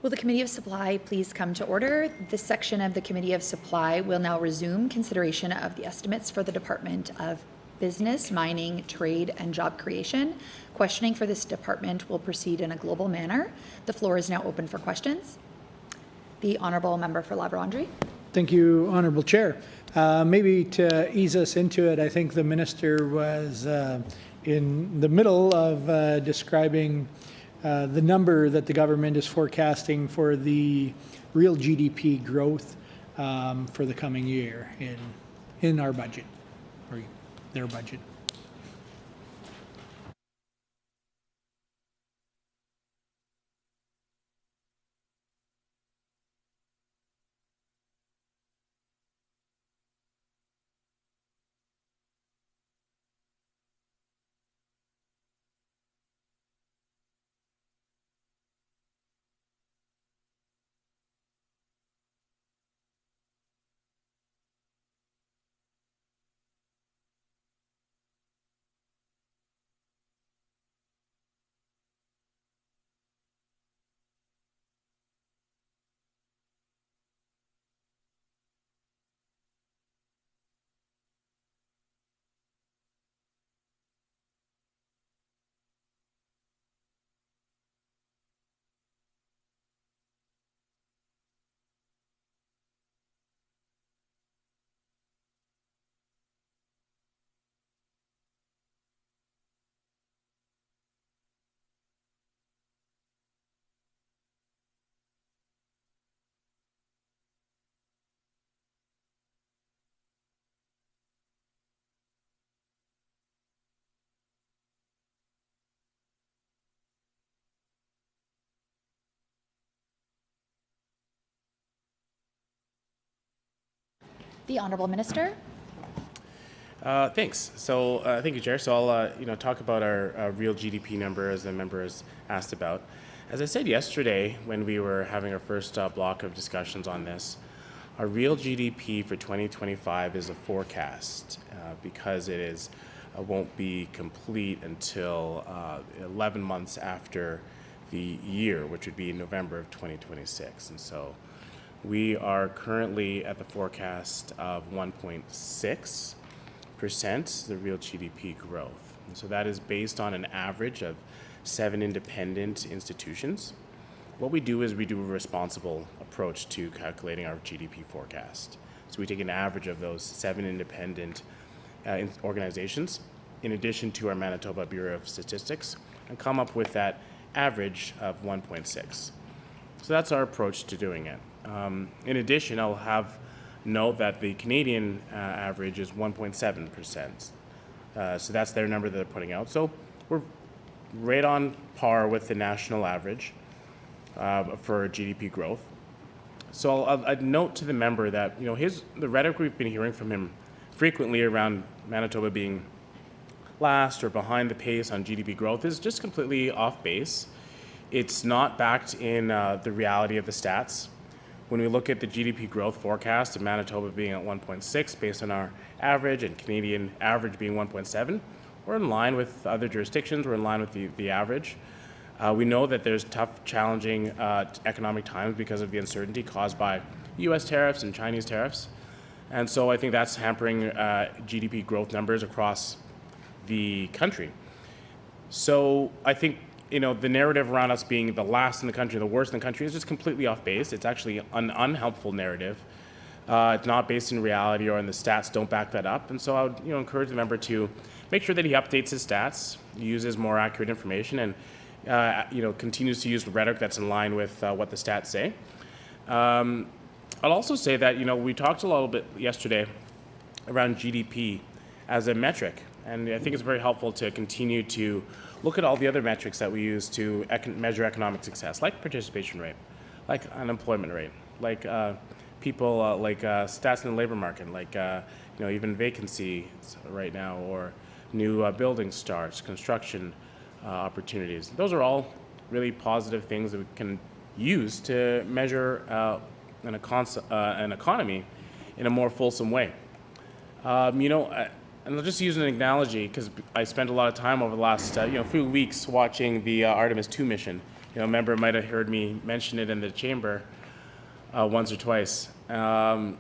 Will the Committee of Supply please come to order? This section of the Committee of Supply will now resume consideration of the estimates for the Department of Business, Mining, Trade, and Job Creation. Questioning for this department will proceed in a global manner. The floor is now open for questions. The Honourable Member for La Vérendrye. Thank you, Honourable Chair. Maybe to ease us into it, I think the Minister was in the middle of describing the number that the government is forecasting for the real GDP growth for the coming year in our budget, or their budget. The Honourable Minister. Thanks. So thank you, Chair. So I'll talk about our real GDP number, as the member has asked about. As I said yesterday when we were having our first block of discussions on this, our real GDP for 2025 is a forecast because it is won't be complete until 11 months after the year, which would be November of 2026. And so we are currently at the forecast of 1.6%, the real GDP growth. And so that is based on an average of 7 independent institutions. What we do is we do a responsible approach to calculating our GDP forecast. So we take an average of those 7 independent organizations, in addition to our Manitoba Bureau of Statistics, and come up with that average of 1.6. So that's our approach to doing it. In addition, I'll have note that the Canadian average is 1.7%. So that's their number that they're putting out. So we're right on par with the national average for GDP growth. So I'd note to the member that the rhetoric we've been hearing from him frequently around Manitoba being last or behind the pace on GDP growth is just completely off base. It's not backed in the reality of the stats. When we look at the GDP growth forecast of Manitoba being at 1.6 based on our average and Canadian average being 1.7, we're in line with other jurisdictions, we're in line with the average. We know that there's tough, challenging economic times because of the uncertainty caused by US tariffs and Chinese tariffs. And so I think that's hampering GDP growth numbers across the country. So I think the narrative around us being the last in the country, the worst in the country, is just completely off base. It's actually an unhelpful narrative. It's not based in reality, or in the stats don't back that up. And so I would encourage the member to make sure that he updates his stats, uses more accurate information, and continues to use rhetoric that's in line with what the stats say. I'll also say that we talked a little bit yesterday around GDP as a metric, and I think it's very helpful to continue to look at all the other metrics that we use to measure economic success, like participation rate, like unemployment rate, like people, like stats in the labor market, like even vacancy right now, or new building starts, construction opportunities. Those are all really positive things that we can use to measure an economy in a more fulsome way. And I'll just use an analogy because I spent a lot of time over the last few weeks watching the Artemis 2 mission a member might have heard me mention it in the chamber once or twice. And,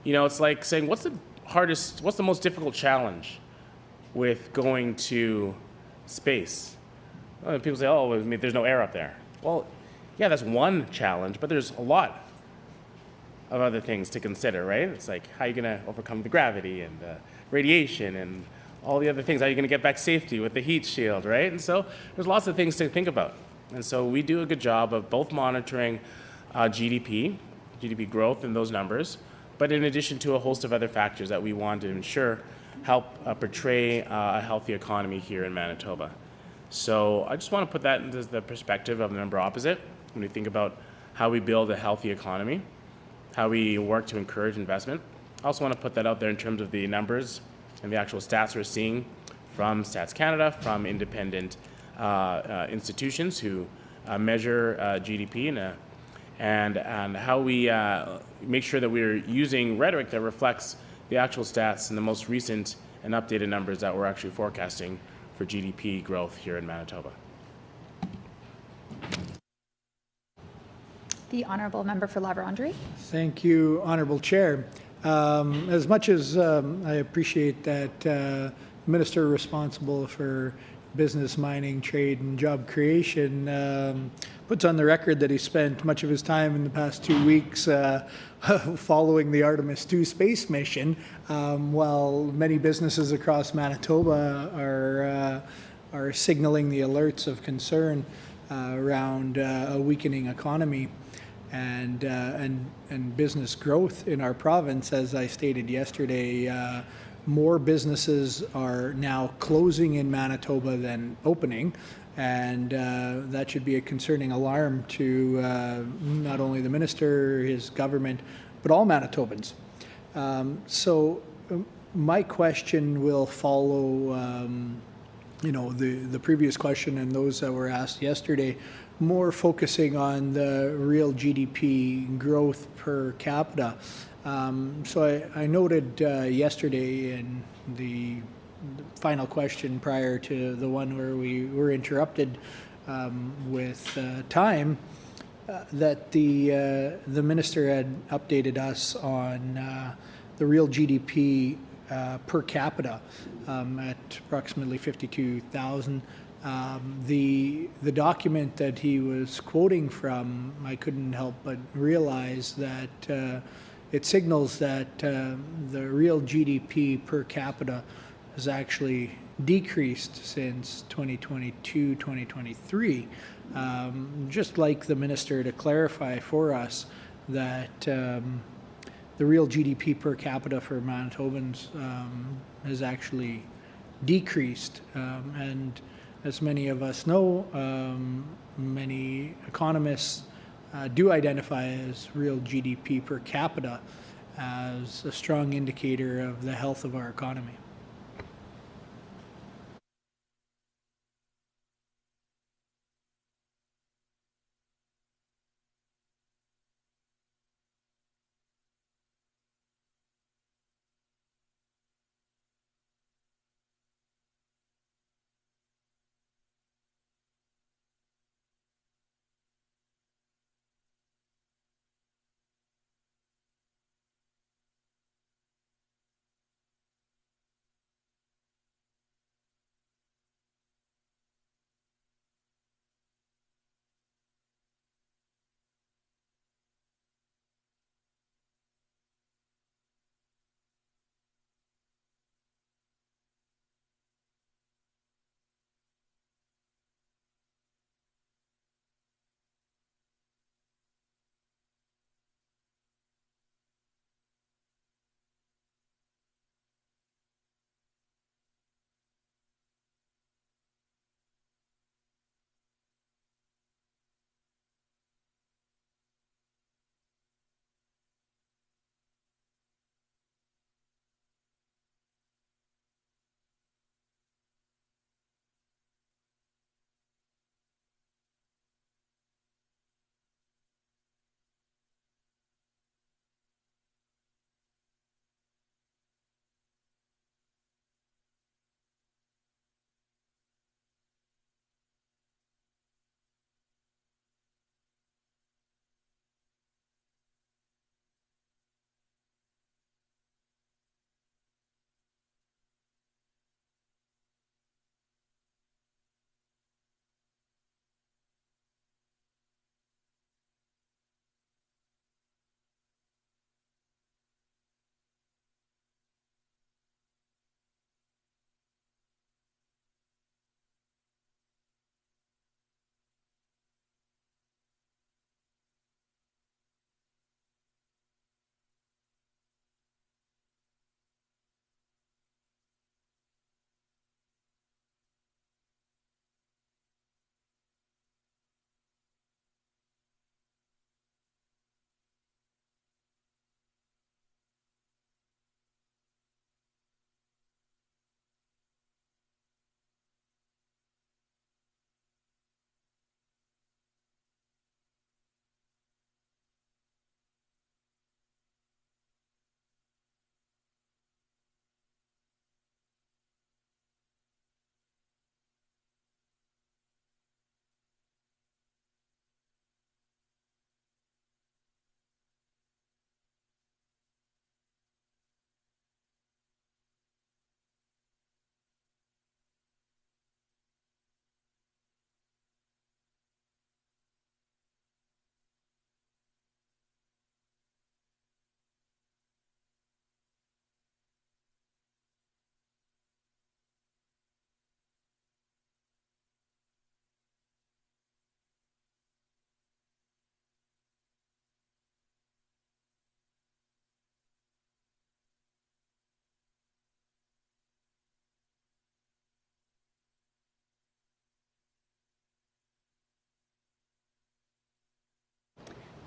it's like saying, what's the most difficult challenge with going to space? Well, people say, oh, there's no air up there. Well, yeah, that's one challenge, but there's a lot of other things to consider, right? It's like, how are you going to overcome the gravity and the radiation and all the other things? How are you going to get back safety with the heat shield, right? And so there's lots of things to think about. And so we do a good job of both monitoring GDP growth and those numbers, but in addition to a host of other factors that we want to ensure help portray a healthy economy here in Manitoba. So I just want to put that into the perspective of the member opposite when we think about how we build a healthy economy, how we work to encourage investment. I also want to put that out there in terms of the numbers and the actual stats we're seeing from Stats Canada, from independent institutions who measure GDP and how we make sure that we're using rhetoric that reflects the actual stats and the most recent and updated numbers that we're actually forecasting for GDP growth here in Manitoba. The Honourable Member for La Vérendrye. Thank you, Honourable Chair. As much as I appreciate that Minister responsible for business, mining, trade, and job creation puts on the record that he spent much of his time in the past 2 weeks following the Artemis II space mission, while many businesses across Manitoba are signaling the alerts of concern around a weakening economy and business growth in our province. As I stated yesterday, more businesses are now closing in Manitoba than opening, and that should be a concerning alarm to not only the minister, his government, but all Manitobans. So my question will follow the previous question and those that were asked yesterday, more focusing on the real GDP growth per capita. So I noted yesterday in the final question prior to the one where we were interrupted with time that the minister had updated us on the real GDP per capita at approximately 52,000. The document that he was quoting from, I couldn't help but realize that it signals that the real GDP per capita has actually decreased since 2022, 2023. Just like the minister to clarify for us that the real GDP per capita for Manitobans has actually decreased. And as many of us know, many economists do identify as real GDP per capita as a strong indicator of the health of our economy.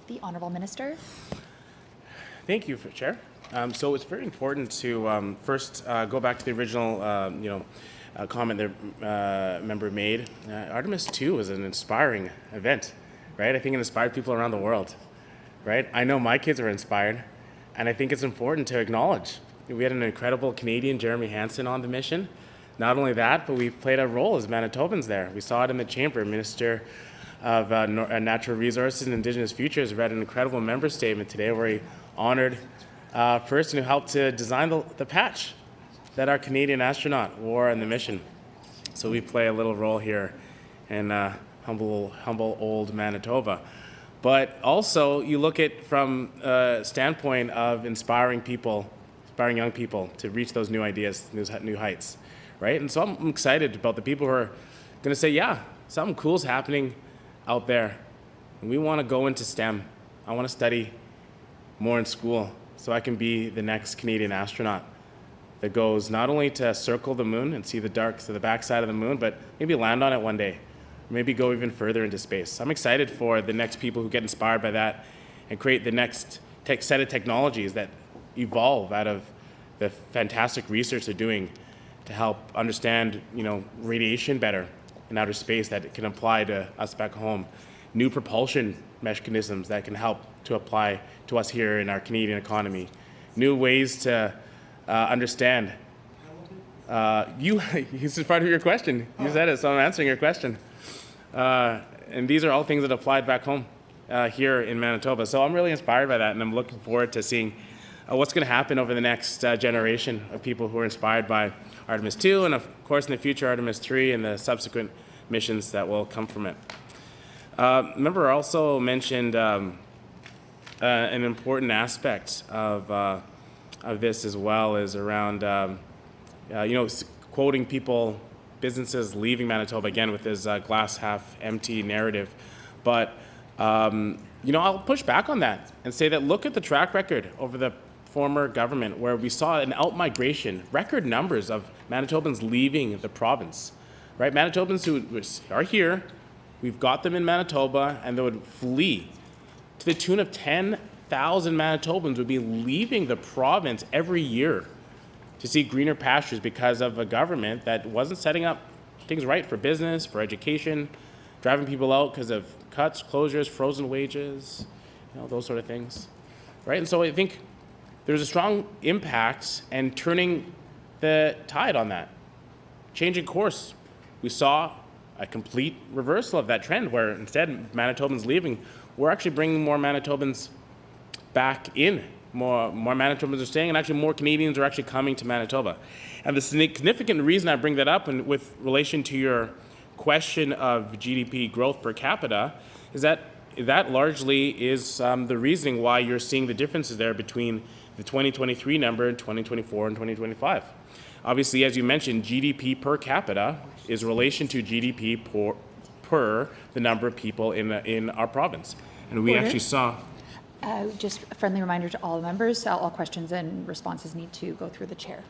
The Honourable Minister. Thank you, Chair. So it's very important to first go back to the original, comment the member made. Artemis 2 was an inspiring event, right? I think it inspired people around the world, right? I know my kids were inspired, and I think it's important to acknowledge. We had an incredible Canadian, Jeremy Hansen, on the mission. Not only that, but we played a role as Manitobans there. We saw it in the chamber. Minister of Natural Resources and Indigenous Futures read an incredible member statement today where he honored a person who helped to design the patch that our Canadian astronaut wore on the mission. So we play a little role here in humble old Manitoba. But also, you look at from a standpoint of inspiring young people to reach those new ideas, new heights, right? And so I'm excited about the people who are going to say, yeah, something cool's happening out there. And we want to go into STEM. I want to study more in school so I can be the next Canadian astronaut that goes not only to circle the moon and see the backside of the moon, but maybe land on it one day, or maybe go even further into space. I'm excited for the next people who get inspired by that and create the next set of technologies that evolve out of the fantastic research they're doing to help understand, radiation better in outer space that it can apply to us back home. New propulsion mechanisms that can help to apply to us here in our Canadian economy. New ways to understand. This is part of your question. You said it, so I'm answering your question. And these are all things that applied back home here in Manitoba. So I'm really inspired by that, and I'm looking forward to seeing what's going to happen over the next generation of people who are inspired by Artemis 2, and of course in the future Artemis 3 and the subsequent missions that will come from it. Member also mentioned an important aspect of this as well is around, quoting people, businesses leaving Manitoba again with his glass half empty narrative. But, I'll push back on that and say that look at the track record over the former government where we saw an out-migration, record numbers of Manitobans leaving the province, right? Manitobans who are here, we've got them in Manitoba, and they would flee to the tune of 10,000 Manitobans would be leaving the province every year to see greener pastures because of a government that wasn't setting up things right for business, for education, driving people out because of cuts, closures, frozen wages, those sort of things, right? And so I think there's a strong impact and turning the tide on that, changing course. We saw a complete reversal of that trend where instead Manitobans leaving, we're actually bringing more Manitobans back in. More Manitobans are staying, and actually more Canadians are actually coming to Manitoba. And the significant reason I bring that up, and with relation to your question of GDP growth per capita, is that largely is the reasoning why you're seeing the differences there between the 2023 number and 2024 and 2025. Obviously, as you mentioned, GDP per capita is relation to GDP per the number of people in our province. And we actually saw... Just a friendly reminder to all members, all questions and responses need to go through the chair.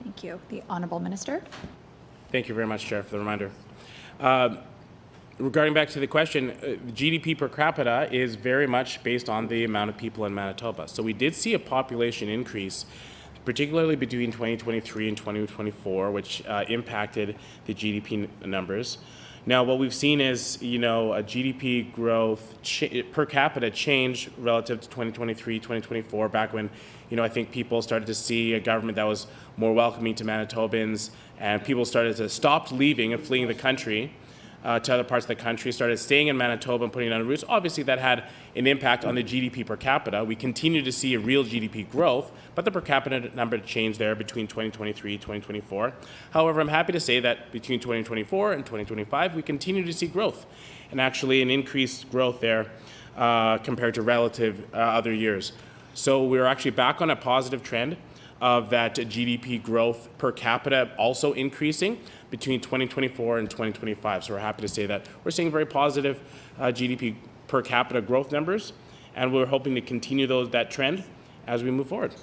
Thank you. The Honourable Minister. Thank you very much, Chair, for the reminder. Regarding back to the question, GDP per capita is very much based on the amount of people in Manitoba. So we did see a population increase, particularly between 2023 and 2024, which impacted the GDP numbers. Now, what we've seen is, a GDP growth per capita change relative to 2023, 2024, back when, I think people started to see a government that was more welcoming to Manitobans, and people started to stop leaving and fleeing the country to other parts of the country, started staying in Manitoba and putting down roots. Obviously, that had an impact on the GDP per capita. We continue to see a real GDP growth, but the per capita number changed there between 2023 and 2024. However, I'm happy to say that between 2024 and 2025, we continue to see growth, and actually an increased growth there compared to relative other years. So we're actually back on a positive trend of that GDP growth per capita also increasing between 2024 and 2025. So we're happy to say that we're seeing very positive GDP per capita growth numbers, and we're hoping to continue that trend as we move forward.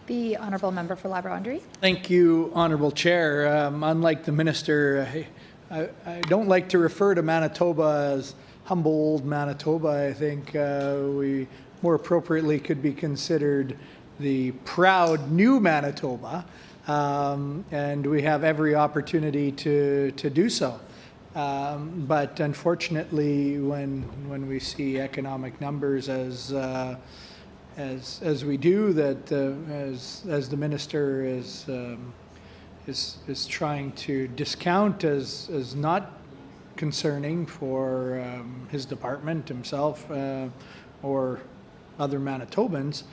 The Honourable Member for Labrador-André. Thank you, Honourable Chair. Unlike the Minister, I don't like to refer to Manitoba as humble old Manitoba. I think we more appropriately could be considered the proud new Manitoba, and we have every opportunity to do so. But unfortunately, when we see economic numbers as we do, that as the minister is trying to discount as not concerning for his department, himself, or other Manitobans,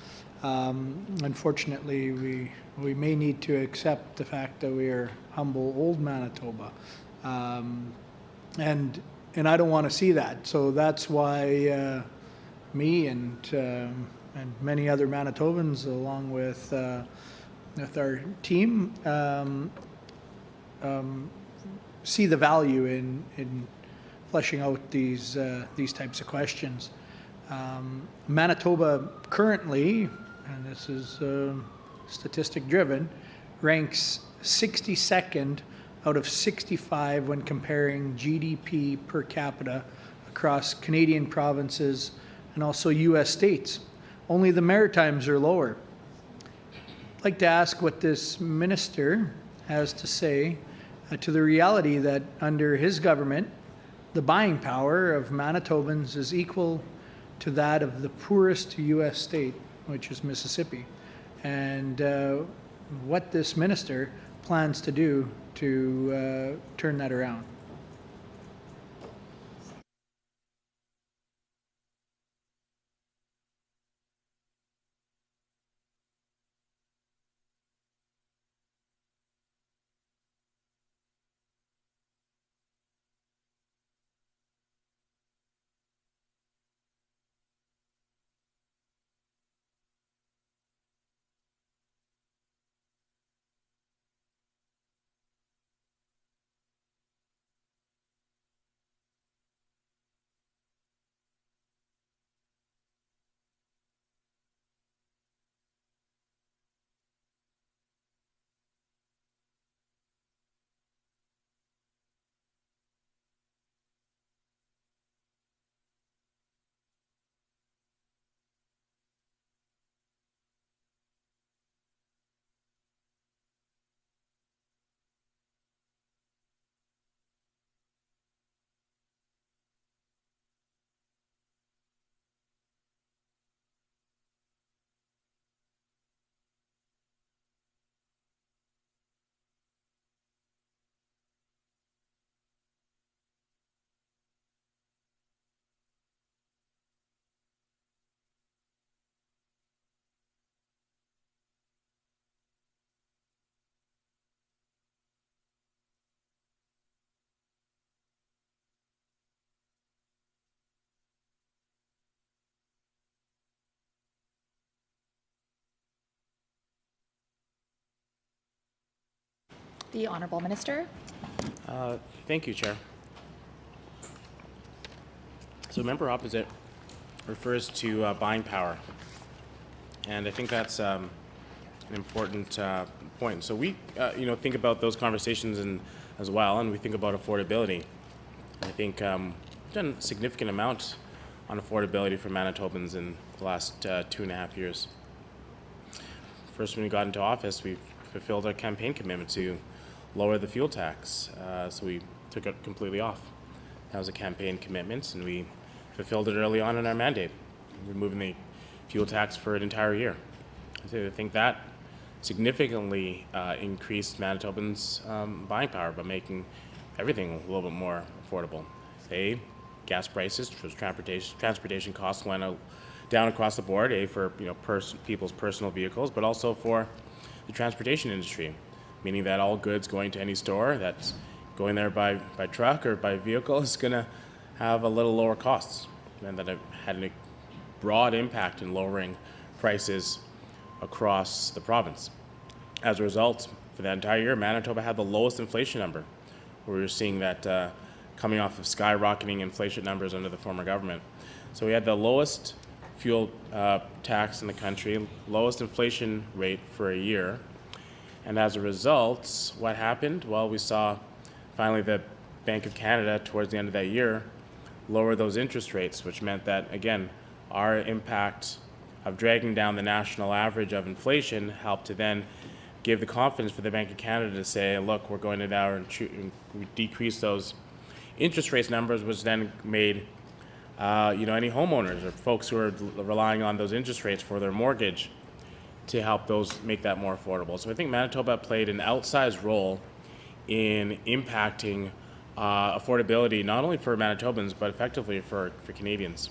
unfortunately, we may need to accept the fact that we are humble old Manitoba. And I don't want to see that. So that's why me and many other Manitobans, along with our team, see the value in fleshing out these types of questions. Manitoba currently, and this is statistic driven, ranks 62nd out of 65 when comparing GDP per capita across Canadian provinces and also U.S. states. Only the Maritimes are lower. I'd like to ask what this minister has to say to the reality that under his government, the buying power of Manitobans is equal to that of the poorest U.S. state, which is Mississippi, and what this minister plans to do to turn that around. The Honourable Minister. Thank you, Chair. So member opposite refers to buying power, and I think that's an important point. So we, think about those conversations as well, and we think about affordability. I think we've done a significant amount on affordability for Manitobans in the last 2.5 years. First, when we got into office, we fulfilled our campaign commitment to lower the fuel tax, so we took it completely off. That was a campaign commitment, and we fulfilled it early on in our mandate, removing the fuel tax for an entire year. So I think that significantly increased Manitobans' buying power by making everything a little bit more affordable. Gas prices, transportation costs went down across the board, for people's personal vehicles, but also for the transportation industry, meaning that all goods going to any store that's going there by truck or by vehicle is going to have a little lower costs, and that it had a broad impact in lowering prices across the province. As a result, for that entire year, Manitoba had the lowest inflation number. We were seeing that coming off of skyrocketing inflation numbers under the former government. So we had the lowest fuel tax in the country, lowest inflation rate for a year. And as a result, what happened? Well, we saw finally the Bank of Canada towards the end of that year lower those interest rates, which meant that, again, our impact of dragging down the national average of inflation helped to then give the confidence for the Bank of Canada to say, look, we're going to now decrease those interest rates numbers, which then made any homeowners or folks who are relying on those interest rates for their mortgage to help those make that more affordable. So I think Manitoba played an outsized role in impacting affordability, not only for Manitobans, but effectively for Canadians.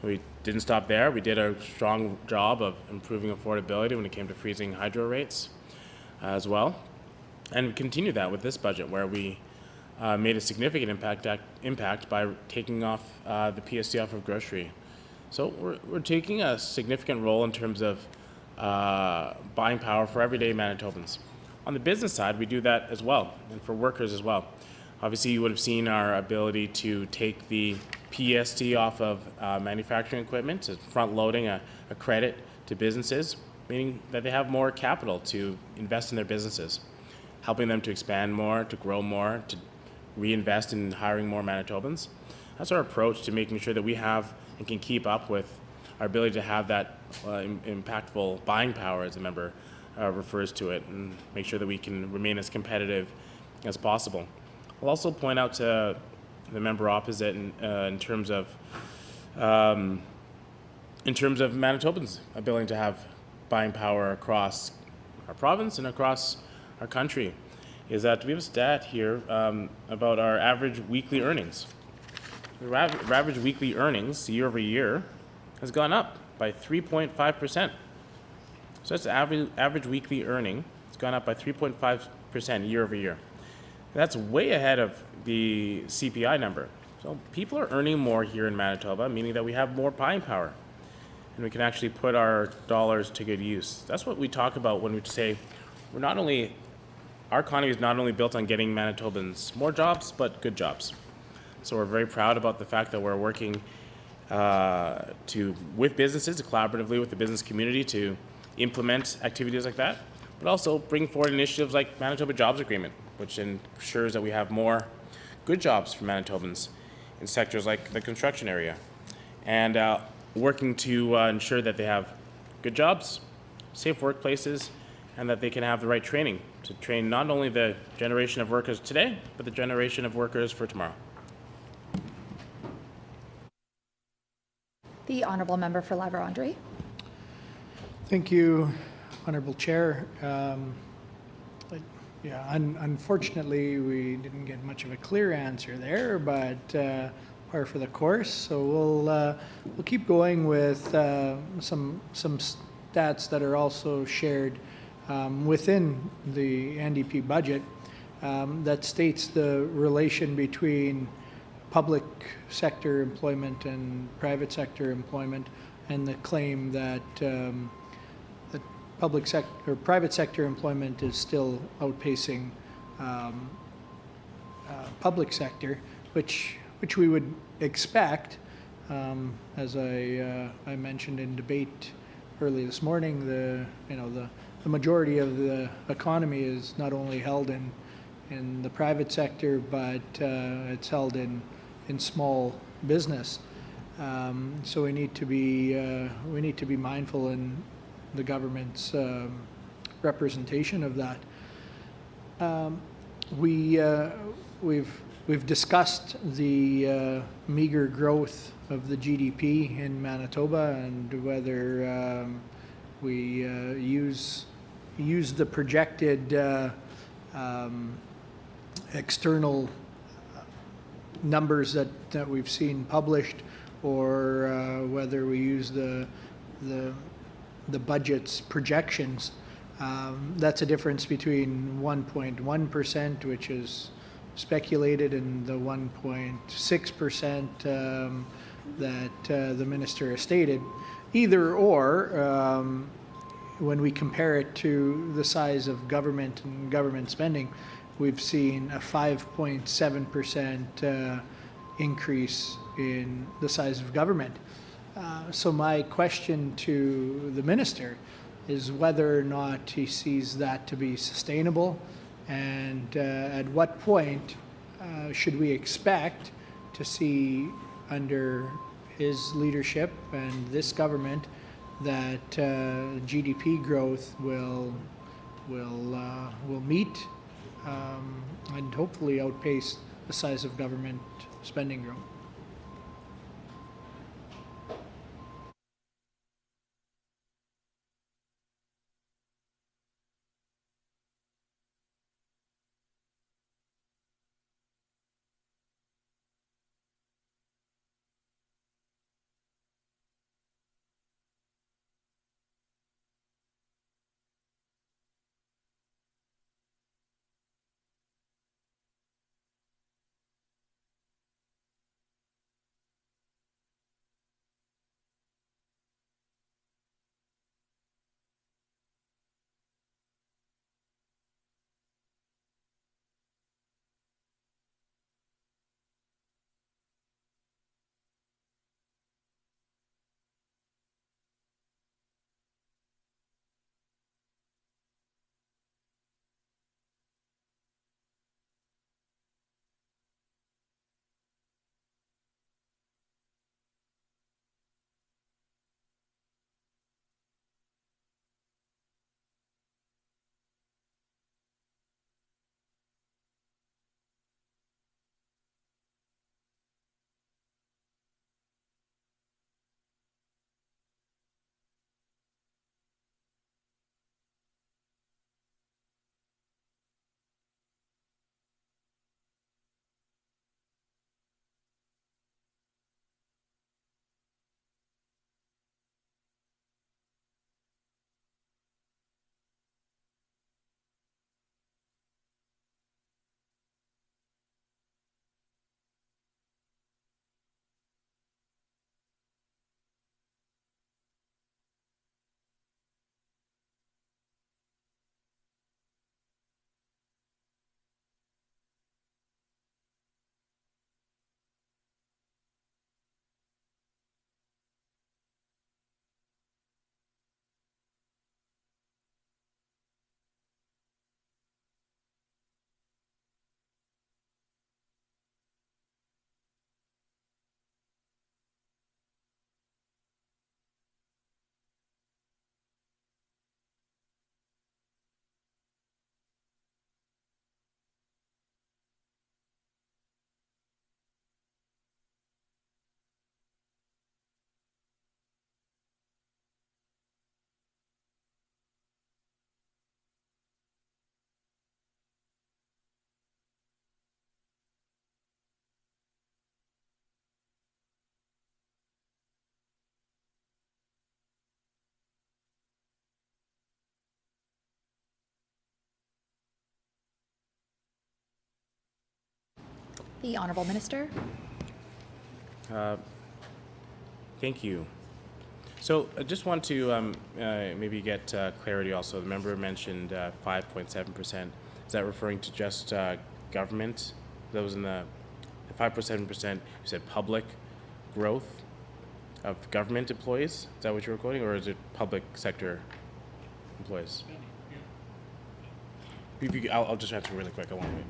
We didn't stop there. We did a strong job of improving affordability when it came to freezing hydro rates as well. And we continued that with this budget, where we made a significant impact by taking off the PST off of grocery. So we're taking a significant role in terms of buying power for everyday Manitobans. On the business side, we do that as well, and for workers as well. Obviously, you would have seen our ability to take the PST off of manufacturing equipment, front-loading a credit to businesses, meaning that they have more capital to invest in their businesses, helping them to expand more, to grow more, to reinvest in hiring more Manitobans. That's our approach to making sure that we have and can keep up with our ability to have that impactful buying power, as the member refers to it, and make sure that we can remain as competitive as possible. I'll also point out to the member opposite in terms of Manitobans' ability to have buying power across our province and across our country, is that we have a stat here about our average weekly earnings. The average weekly earnings year over year has gone up by 3.5%. So that's the average weekly earning. It's gone up by 3.5% year over year. That's way ahead of the CPI number. So people are earning more here in Manitoba, meaning that we have more buying power, and we can actually put our dollars to good use. That's what we talk about when we say our economy is not only built on getting Manitobans more jobs, but good jobs. So we're very proud about the fact that we're working with businesses, collaboratively with the business community, to implement activities like that, but also bring forward initiatives like Manitoba Jobs Agreement, which ensures that we have more good jobs for Manitobans in sectors like the construction area, and working to ensure that they have good jobs, safe workplaces, and that they can have the right training to train not only the generation of workers today, but the generation of workers for tomorrow. The Honourable Member for La Vérendrye. Thank you, Honourable Chair. Unfortunately, we didn't get much of a clear answer there, but par for the course. So we'll keep going with some stats that are also shared within the NDP budget that states the relation between public sector employment and private sector employment, and the claim that private sector employment is still outpacing public sector, which we would expect. As I mentioned in debate early this morning, the majority of the economy is not only held in the private sector, but it's held in small business. So we need to be mindful in the government's representation of that. We've discussed the meager growth of the GDP in Manitoba, and whether we use the projected external numbers that we've seen published, or whether we use the budget's projections. That's a difference between 1.1%, which is speculated, and the 1.6% that the minister has stated. Either or, when we compare it to the size of government and government spending, we've seen a 5.7% increase in the size of government. So my question to the minister is whether or not he sees that to be sustainable, and at what point should we expect to see under his leadership and this government that GDP growth will meet and hopefully outpace the size of government spending growth. The Honourable Minister. Thank you. So I just want to maybe get clarity also. The member mentioned 5.7%. Is that referring to just government? That was in the 5.7%, you said public growth of government employees? Is that what you were quoting, or is it public sector employees? I'll just answer really quick. I won't wait.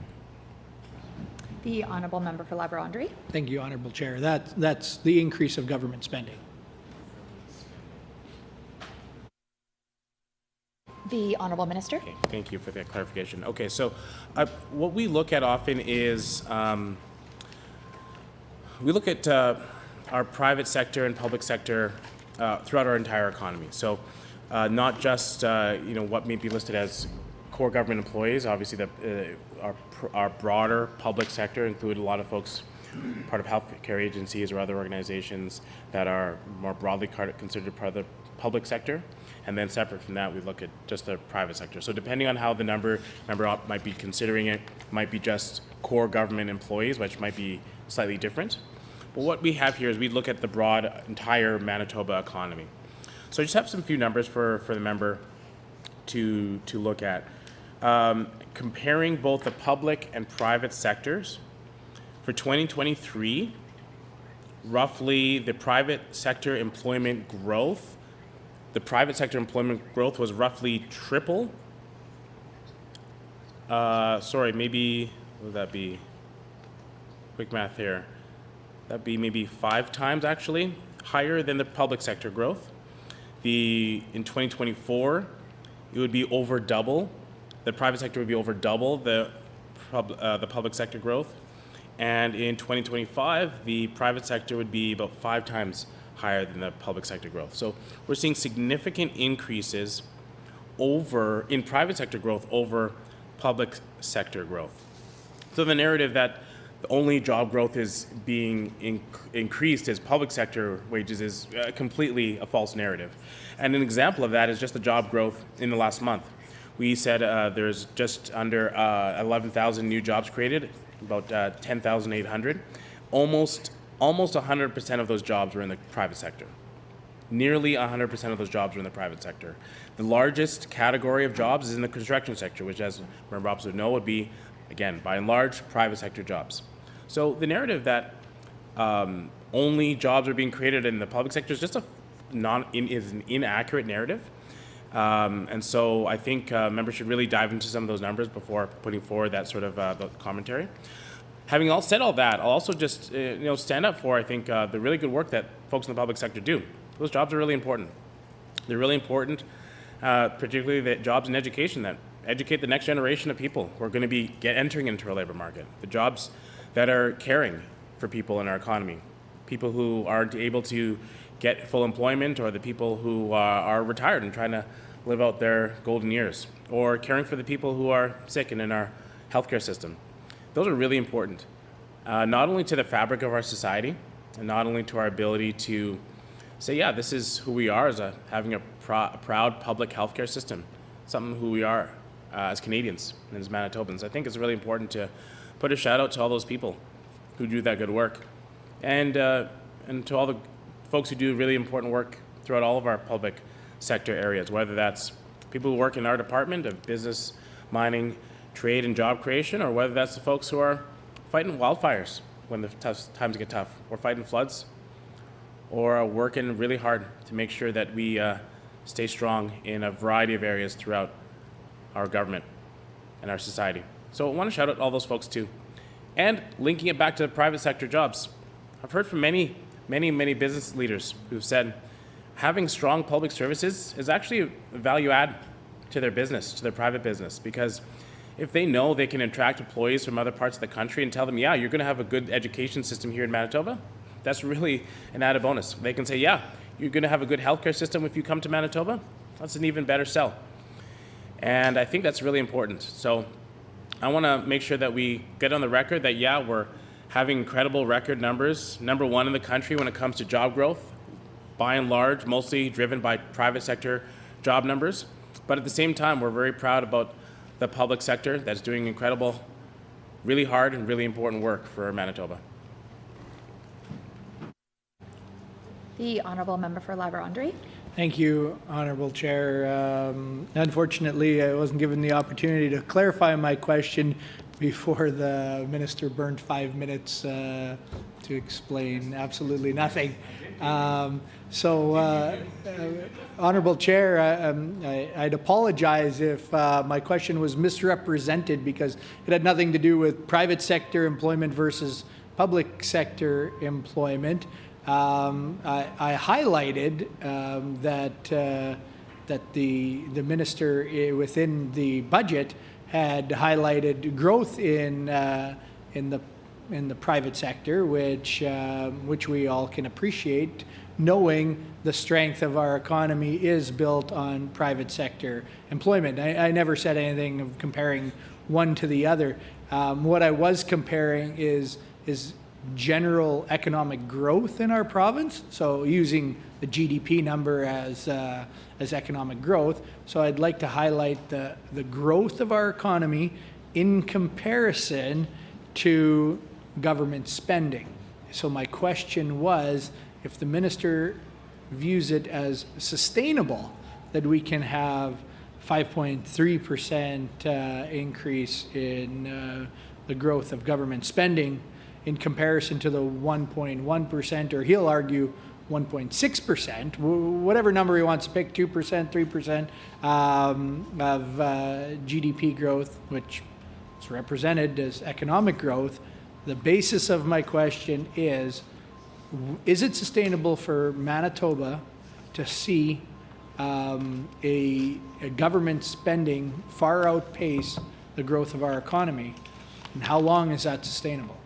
The Honourable Member for La Vérendrye. Thank you, Honourable Chair. That's the increase of government spending. The Honourable Minister. Okay, thank you for that clarification. Okay, so what we look at often is we look at our private sector and public sector throughout our entire economy. So not just what may be listed as core government employees. Obviously, our broader public sector include a lot of folks part of healthcare agencies or other organizations that are more broadly considered part of the public sector. And then separate from that, we look at just the private sector. So depending on how the member might be considering it, might be just core government employees, which might be slightly different. But what we have here is we look at the broad entire Manitoba economy. So I just have some few numbers for the member to look at. Comparing both the public and private sectors, for 2023, roughly the private sector employment growth was roughly triple. Sorry, maybe, what would that be? Quick math here. That'd be maybe 5 times actually higher than the public sector growth. In 2024, it would be over double. The private sector would be over double the public sector growth. And in 2025, the private sector would be about 5 times higher than the public sector growth. So we're seeing significant increases in private sector growth over public sector growth. So the narrative that the only job growth is being increased as public sector wages is completely a false narrative. And an example of that is just the job growth in the last month. We said there's just under 11,000 new jobs created, about 10,800. Almost 100% of those jobs were in the private sector. Nearly 100% of those jobs were in the private sector. The largest category of jobs is in the construction sector, which, as member opposite would know, would be, again, by and large, private sector jobs. So the narrative that only jobs are being created in the public sector is just is an inaccurate narrative. And so I think members should really dive into some of those numbers before putting forward that sort of commentary. Having said all that, I'll also just stand up for, I think, the really good work that folks in the public sector do. Those jobs are really important. They're really important, particularly the jobs in education that educate the next generation of people who are going to be entering into our labor market. The jobs that are caring for people in our economy, people who aren't able to get full employment, or the people who are retired and trying to live out their golden years, or caring for the people who are sick and in our healthcare system. Those are really important, not only to the fabric of our society, and not only to our ability to say, yeah, this is who we are as having a proud public healthcare system, something who we are as Canadians and as Manitobans. I think it's really important to put a shout out to all those people who do that good work, and to all the folks who do really important work throughout all of our public sector areas, whether that's people who work in our department of business, mining, trade, and job creation, or whether that's the folks who are fighting wildfires when the times get tough, or fighting floods, or working really hard to make sure that we stay strong in a variety of areas throughout our government and our society. So I want to shout out all those folks too. And linking it back to the private sector jobs, I've heard from many business leaders who've said having strong public services is actually a value add to their business, to their private business, because if they know they can attract employees from other parts of the country and tell them, yeah, you're going to have a good education system here in Manitoba, that's really an added bonus. They can say, yeah, you're going to have a good healthcare system if you come to Manitoba, that's an even better sell. And I think that's really important. So I want to make sure that we get on the record that, yeah, we're having incredible record numbers, number 1 in the country when it comes to job growth, by and large, mostly driven by private sector job numbers. But at the same time, we're very proud about the public sector that's doing incredible, really hard and really important work for Manitoba. The Honourable Member for La Vérendrye. Thank you, Honourable Chair. Unfortunately, I wasn't given the opportunity to clarify my question before the Minister burned 5 minutes to explain absolutely nothing. Honourable Chair, I'd apologize if my question was misrepresented, because it had nothing to do with private sector employment versus public sector employment. I highlighted that the minister within the budget had highlighted growth in the private sector, which we all can appreciate, knowing the strength of our economy is built on private sector employment. I never said anything of comparing one to the other. What I was comparing is general economic growth in our province, so using the GDP number as economic growth. So I'd like to highlight the growth of our economy in comparison to government spending. So my question was, if the minister views it as sustainable that we can have 5.3% increase in the growth of government spending in comparison to the 1.1%, or he'll argue 1.6%, whatever number he wants to pick, 2%, 3% of GDP growth, which is represented as economic growth. The basis of my question is, is it sustainable for Manitoba to see a government spending far outpace the growth of our economy? And how long is that sustainable?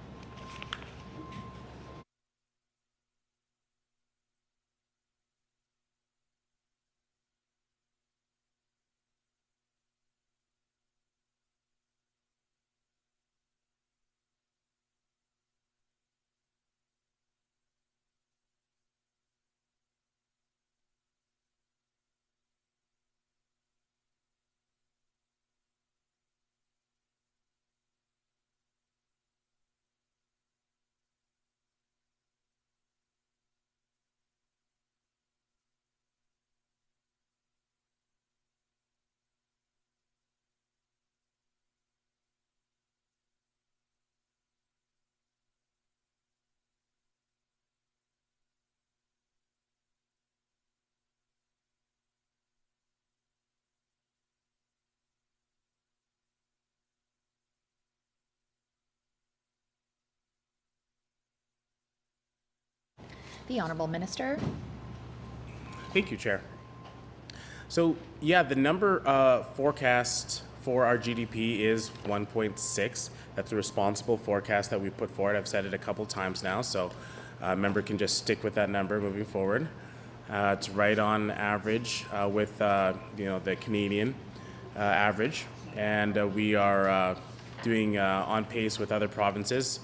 The Honourable Minister. Thank you, Chair. So yeah, the number forecast for our GDP is 1.6. That's a responsible forecast that we put forward. I've said it a couple times now, so a member can just stick with that number moving forward. It's right on average with the Canadian average, and we are doing on pace with other provinces.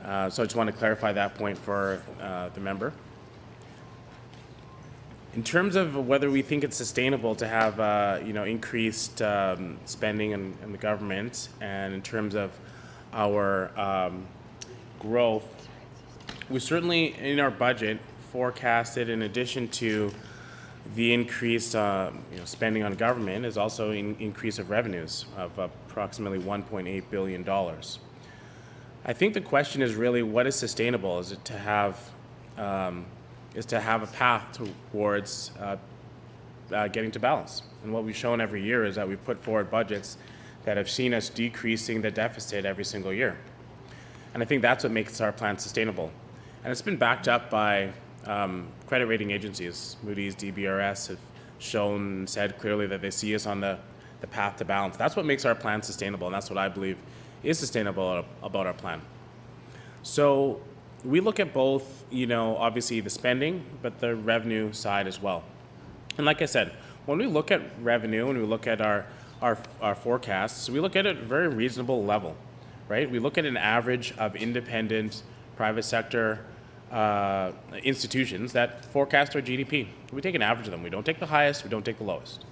So I just want to clarify that point for the member. In terms of whether we think it's sustainable to have increased spending in the government, and in terms of our growth, we certainly in our budget forecasted, in addition to the increased spending on government, is also an increase of revenues of approximately $1.8 billion. I think the question is really, what is sustainable? Is it to have a path towards getting to balance? And what we've shown every year is that we've put forward budgets that have seen us decreasing the deficit every single year. And I think that's what makes our plan sustainable. And it's been backed up by credit rating agencies. Moody's, DBRS have shown and said clearly that they see us on the path to balance. That's what makes our plan sustainable, and that's what I believe is sustainable about our plan. So we look at both, obviously the spending, but the revenue side as well. And like I said, when we look at revenue and we look at our forecasts, we look at it at a very reasonable level, right? We look at an average of independent private sector institutions that forecast our GDP. We take an average of them. We don't take the highest, we don't take the lowest,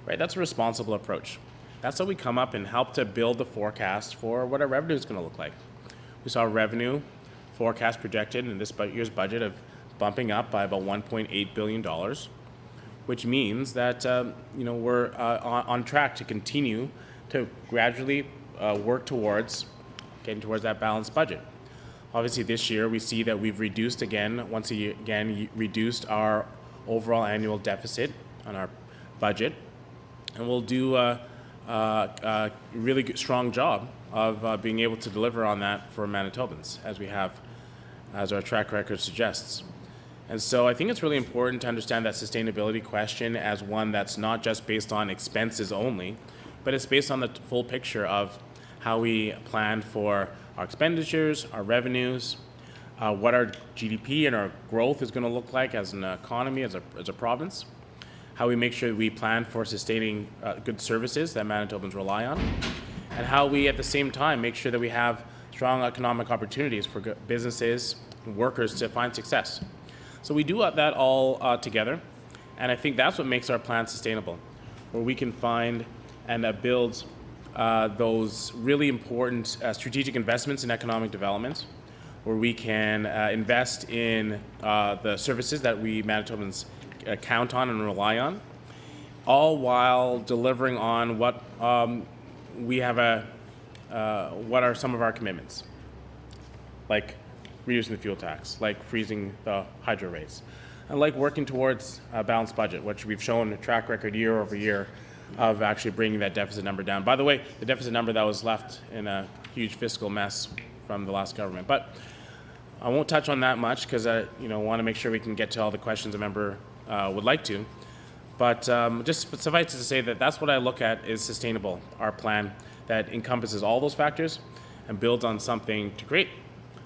right? That's a responsible approach. That's how we come up and help to build the forecast for what our revenue is going to look like. We saw revenue forecast projected in this year's budget of bumping up by about $1.8 billion, which means that we're on track to continue to gradually work towards getting towards that balanced budget. Obviously, this year we see that we've reduced reduced our overall annual deficit on our budget, and we'll do a really good, strong job of being able to deliver on that for Manitobans, as our track record suggests. And so I think it's really important to understand that sustainability question as one that's not just based on expenses only, but it's based on the full picture of how we plan for our expenditures, our revenues, what our GDP and our growth is going to look like as an economy, as a province, how we make sure we plan for sustaining good services that Manitobans rely on, and how we at the same time make sure that we have strong economic opportunities for businesses and workers to find success. So we do that all together, and I think that's what makes our plan sustainable, where we can find and build those really important strategic investments in economic development, where we can invest in the services that we Manitobans count on and rely on, all while delivering on what we have what are some of our commitments, like reducing the fuel tax, like freezing the hydro rates, and like working towards a balanced budget, which we've shown a track record year over year of actually bringing that deficit number down. By the way, the deficit number that was left in a huge fiscal mess from the last government. But I won't touch on that much because I want to make sure we can get to all the questions a member would like to. But just suffice it to say that that's what I look at is sustainable, our plan that encompasses all those factors and builds on something to create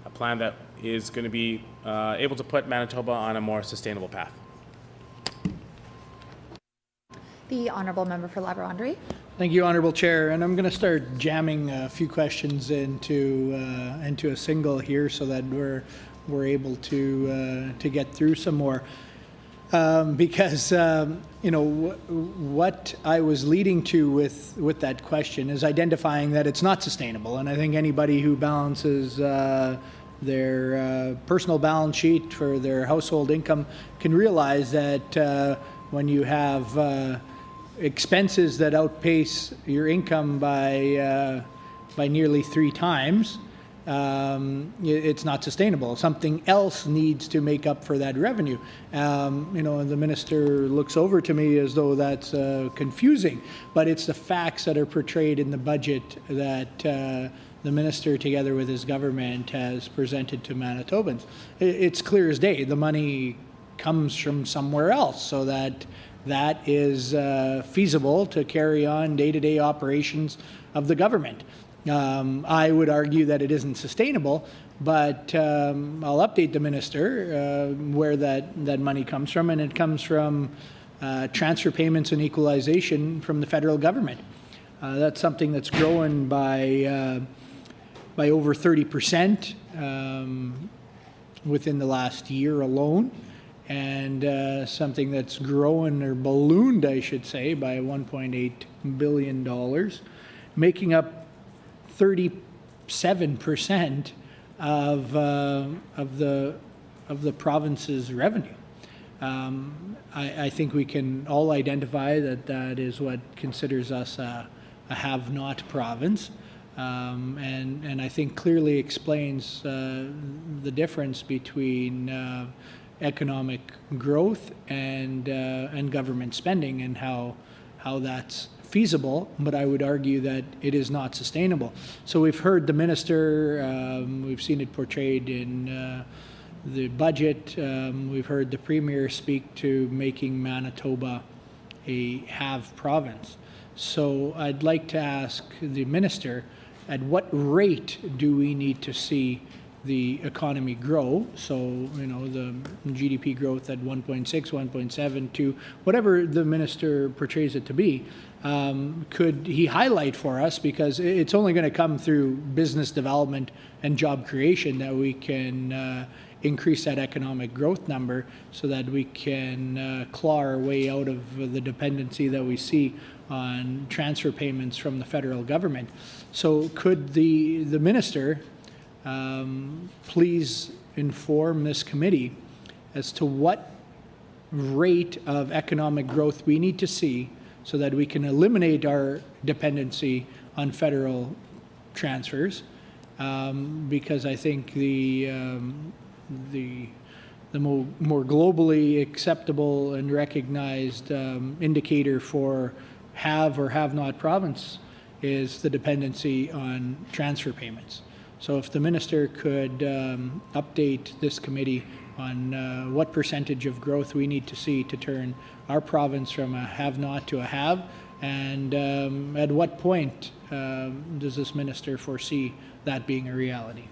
a plan that is going to be able to put Manitoba on a more sustainable path. The Honourable Member for Labrador. Thank you, Honourable Chair. And I'm going to start jamming a few questions into a single here so that we're able to get through some more. Because what I was leading to with that question is identifying that it's not sustainable, and I think anybody who balances their personal balance sheet for their household income can realize that when you have expenses that outpace your income by nearly 3 times. It's not sustainable. Something else needs to make up for that revenue. And the minister looks over to me as though that's confusing, but it's the facts that are portrayed in the budget that the minister, together with his government, has presented to Manitobans. It's clear as day. The money comes from somewhere else, so that is feasible to carry on day-to-day operations of the government. I would argue that it isn't sustainable, but I'll update the minister where that money comes from, and it comes from transfer payments and equalization from the federal government. That's something that's grown by over 30% within the last year alone, and something that's grown or ballooned, I should say, by $1.8 billion, making up 37% of the province's revenue. I think we can all identify that is what considers us a have-not province, and I think clearly explains the difference between economic growth and government spending, and how that's feasible, but I would argue that it is not sustainable. So we've heard the minister, we've seen it portrayed in the budget, we've heard the premier speak to making Manitoba a have province. So I'd like to ask the minister, at what rate do we need to see the economy grow? So, the GDP growth at 1.6, 1.7, to whatever the minister portrays it to be. Could he highlight for us, because it's only going to come through business development and job creation that we can increase that economic growth number, so that we can claw our way out of the dependency that we see on transfer payments from the federal government. So could the minister please inform this committee as to what rate of economic growth we need to see so that we can eliminate our dependency on federal transfers, because I think the more globally acceptable and recognized indicator for have or have not province is the dependency on transfer payments. So if the minister could update this committee on what percentage of growth we need to see to turn our province from a have-not to a have, and at what point does this minister foresee that being a reality?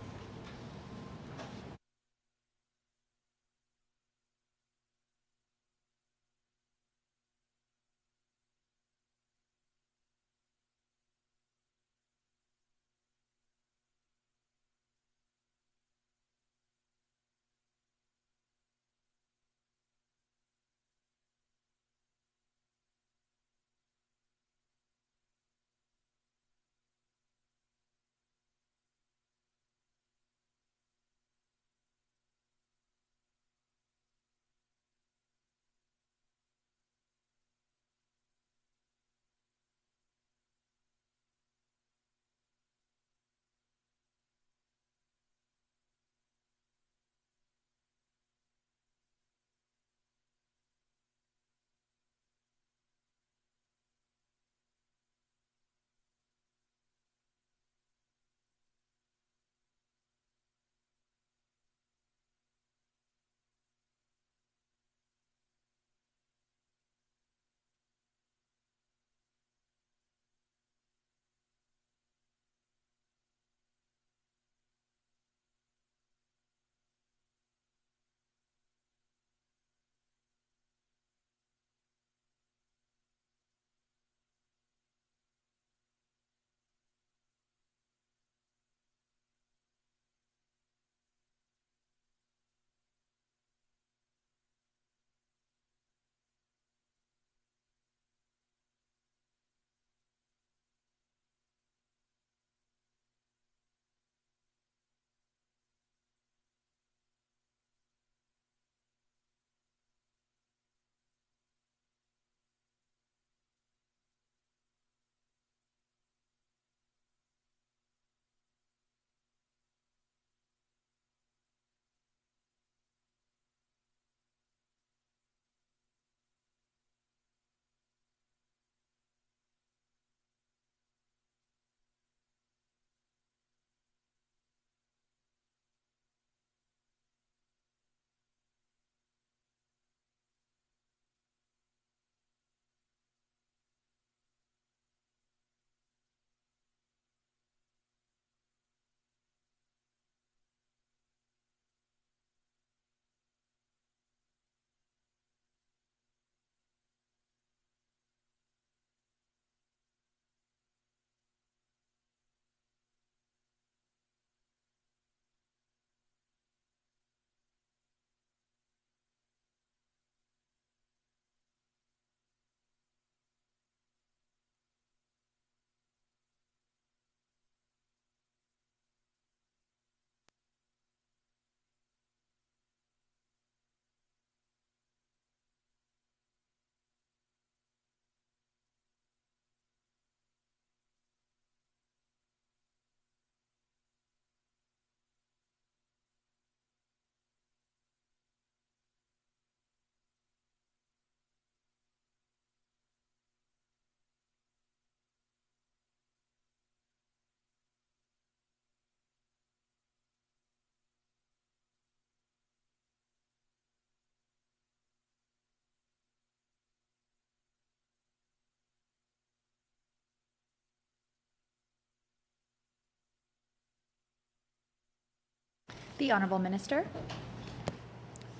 The Honourable Minister.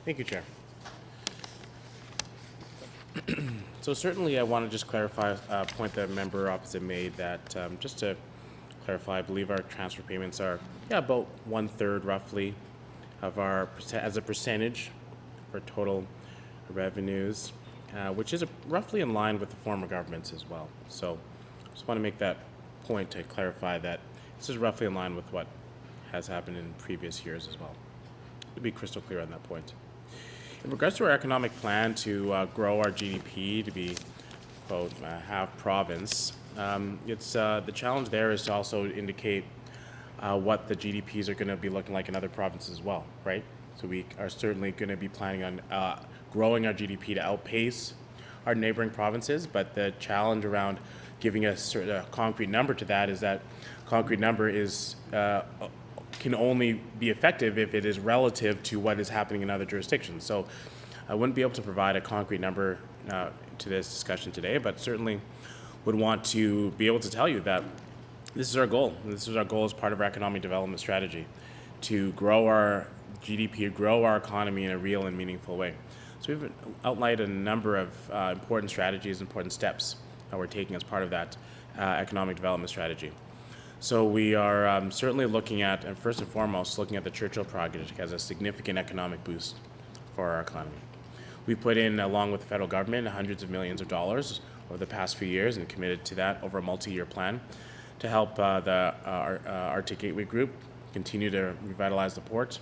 Thank you, Chair. So certainly I want to just clarify a point that member opposite made that just to clarify, I believe our transfer payments are about 1/3 roughly of our as a percentage of our total revenues, which is roughly in line with the former governments as well. So just want to make that point to clarify that this is roughly in line with what has happened in previous years as well. To be crystal clear on that point. In regards to our economic plan to grow our GDP to be, quote, half province, it's the challenge there is to also indicate what the GDPs are going to be looking like in other provinces as well, right? So we are certainly going to be planning on growing our GDP to outpace our neighboring provinces, but the challenge around giving a concrete number to that is that concrete number is can only be effective if it is relative to what is happening in other jurisdictions. So I wouldn't be able to provide a concrete number to this discussion today, but certainly would want to be able to tell you that this is our goal. This is our goal as part of our economic development strategy, to grow our GDP, grow our economy in a real and meaningful way. So we've outlined a number of important strategies, important steps that we're taking as part of that economic development strategy. So we are certainly looking at, and first and foremost, looking at the Churchill project as a significant economic boost for our economy. We've put in, along with the federal government, hundreds of millions of dollars over the past few years and committed to that over a multi-year plan to help the Arctic Gateway Group continue to revitalize the port,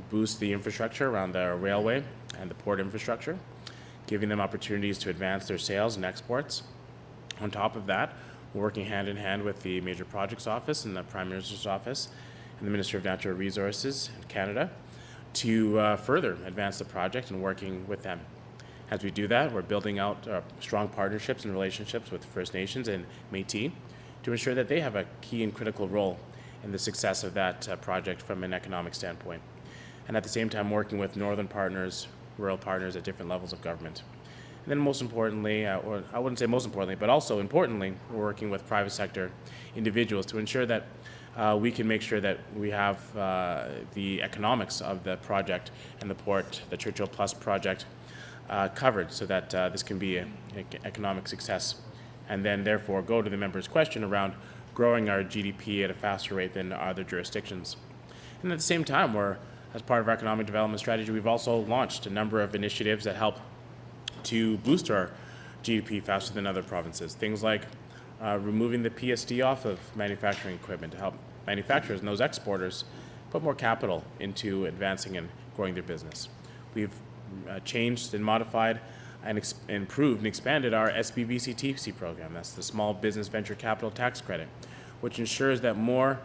boost the infrastructure around the railway and the port infrastructure, giving them opportunities to advance their sales and exports. On top of that, we're working hand in hand with the Major Projects Office and the Prime Minister's Office and the Minister of Natural Resources in Canada to further advance the project and working with them. As we do that, we're building out strong partnerships and relationships with First Nations and Métis to ensure that they have a key and critical role in the success of that project from an economic standpoint. And at the same time, working with northern partners, rural partners at different levels of government. And then most importantly, or I wouldn't say most importantly, but also importantly, we're working with private sector individuals to ensure that we can make sure that we have the economics of the project and the port, the Churchill Plus project, covered so that this can be an economic success. And then therefore go to the member's question around growing our GDP at a faster rate than other jurisdictions. And at the same time, as part of our economic development strategy, we've also launched a number of initiatives that help to boost our GDP faster than other provinces. Things like removing the PSD off of manufacturing equipment to help manufacturers and those exporters put more capital into advancing and growing their business. We've changed and modified and improved and expanded our SBVCTC program. That's the Small Business Venture Capital Tax Credit, which ensures that more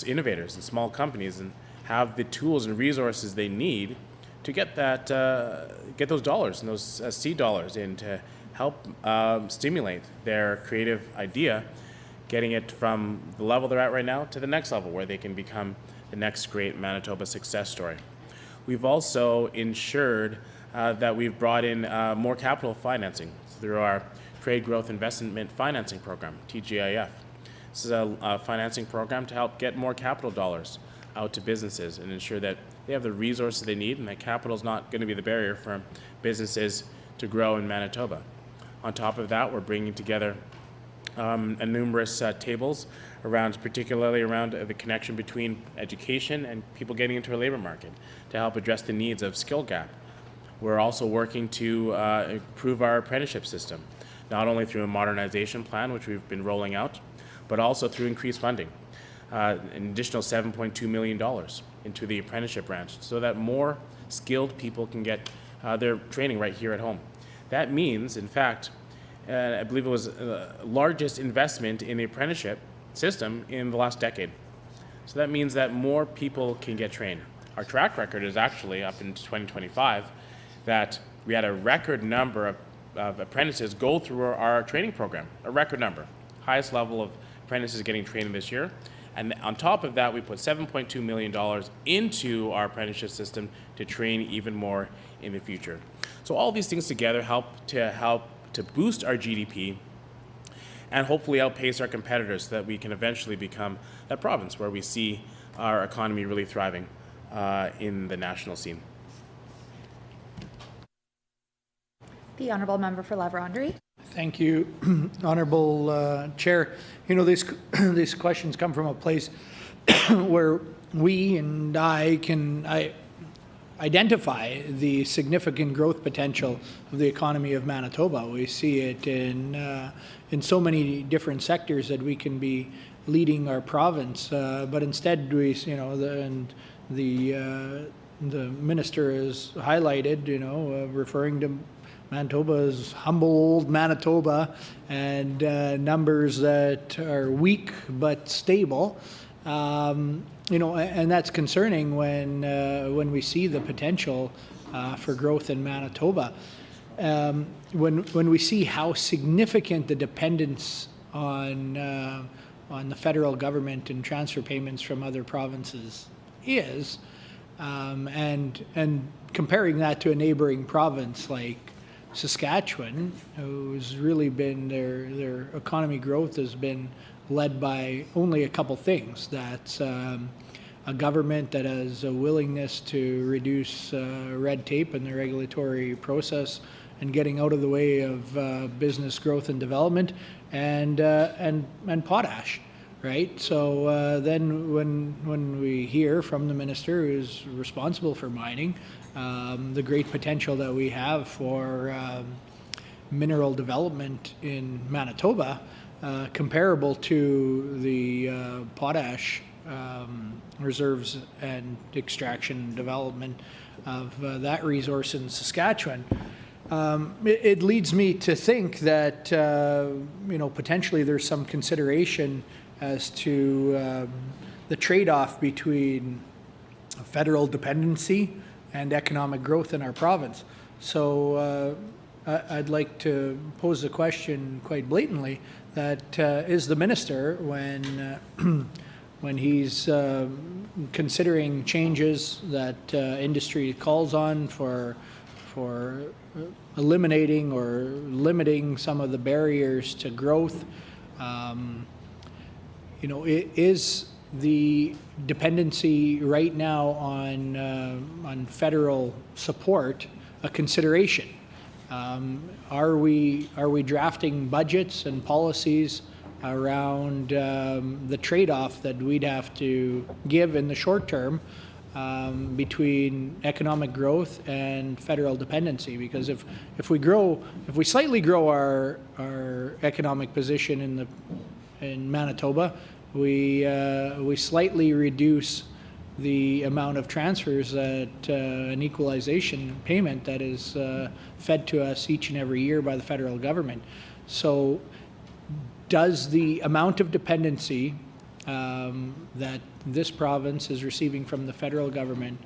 innovators and small companies have the tools and resources they need to get those dollars and those seed dollars in to help stimulate their creative idea, getting it from the level they're at right now to the next level where they can become the next great Manitoba success story. We've also ensured that we've brought in more capital financing through our Trade Growth Investment Financing Program, TGIF. This is a financing program to help get more capital dollars out to businesses and ensure that they have the resources they need and that capital is not going to be the barrier for businesses to grow in Manitoba. On top of that, we're bringing together numerous tables particularly around the connection between education and people getting into a labor market to help address the needs of skill gap. We're also working to improve our apprenticeship system, not only through a modernization plan, which we've been rolling out, but also through increased funding, an additional $7.2 million into the apprenticeship branch so that more skilled people can get their training right here at home. That means, in fact, I believe it was the largest investment in the apprenticeship system in the last decade. So that means that more people can get trained. Our track record is actually up in 2025 that we had a record number of apprentices go through our training program, a record number, highest level of apprentices getting trained this year. And on top of that, we put $7.2 million into our apprenticeship system to train even more in the future. So all these things together help to boost our GDP and hopefully outpace our competitors so that we can eventually become that province where we see our economy really thriving in the national scene. The Honourable Member for La Vérendrye. Thank you, Honorable Chair. You know, these questions come from a place where we and I can identify the significant growth potential of the economy of Manitoba. We see it in so many different sectors that we can be leading our province, but instead we, you know, the minister has highlighted, you know, referring to Manitoba as humble old Manitoba, and numbers that are weak but stable. You know, and that's concerning when we see the potential for growth in Manitoba. When we see how significant the dependence on the federal government and transfer payments from other provinces is, and comparing that to a neighboring province like Saskatchewan, who's really been their economy growth has been led by only a couple things. That's a government that has a willingness to reduce red tape in the regulatory process and getting out of the way of business growth and development, and potash, right? So then when we hear from the minister who's responsible for mining, the great potential that we have for mineral development in Manitoba, comparable to the potash reserves and extraction development of that resource in Saskatchewan, it leads me to think that you know, potentially there's some consideration as to the trade-off between federal dependency and economic growth in our province. So I'd like to pose the question quite blatantly, that is the minister, when he's considering changes that industry calls on for eliminating or limiting some of the barriers to growth, you know, is the dependency right now on federal support a consideration? Are we drafting budgets and policies around the trade-off that we'd have to give in the short term between economic growth and federal dependency? Because if we slightly grow our economic position in Manitoba, we slightly reduce the amount of transfers that an equalization payment that is fed to us each and every year by the federal government. So does the amount of dependency that this province is receiving from the federal government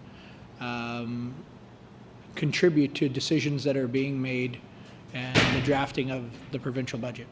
contribute to decisions that are being made and the drafting of the provincial budget?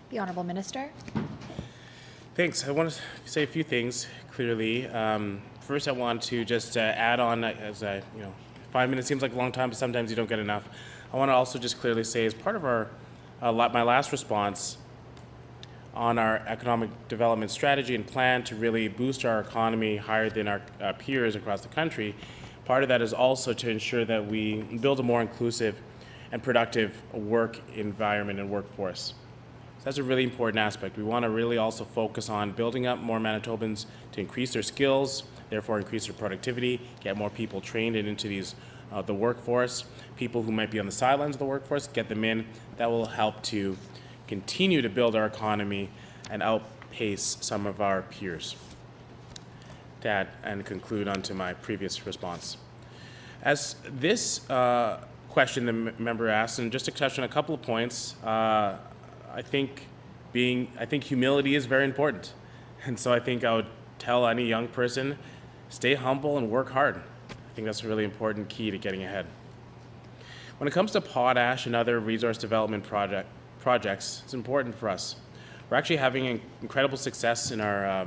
The Honourable Minister. Thanks. I want to say a few things clearly. First, I want to just add on, as you know, 5 minutes seems like a long time, but sometimes you don't get enough. I want to also just clearly say, as part of our my last response on our economic development strategy and plan to really boost our economy higher than our peers across the country, part of that is also to ensure that we build a more inclusive and productive work environment and workforce. So that's a really important aspect. We want to really also focus on building up more Manitobans to increase their skills, therefore increase their productivity, get more people trained and into these the workforce, people who might be on the sidelines of the workforce, get them in. That will help to continue to build our economy and outpace some of our peers. That, and conclude onto my previous response. As this question the member asked, and just to touch on a couple of points, I think humility is very important. And so I think I would tell any young person, stay humble and work hard. I think that's a really important key to getting ahead. When it comes to potash and other resource development projects, it's important for us. We're actually having incredible success in our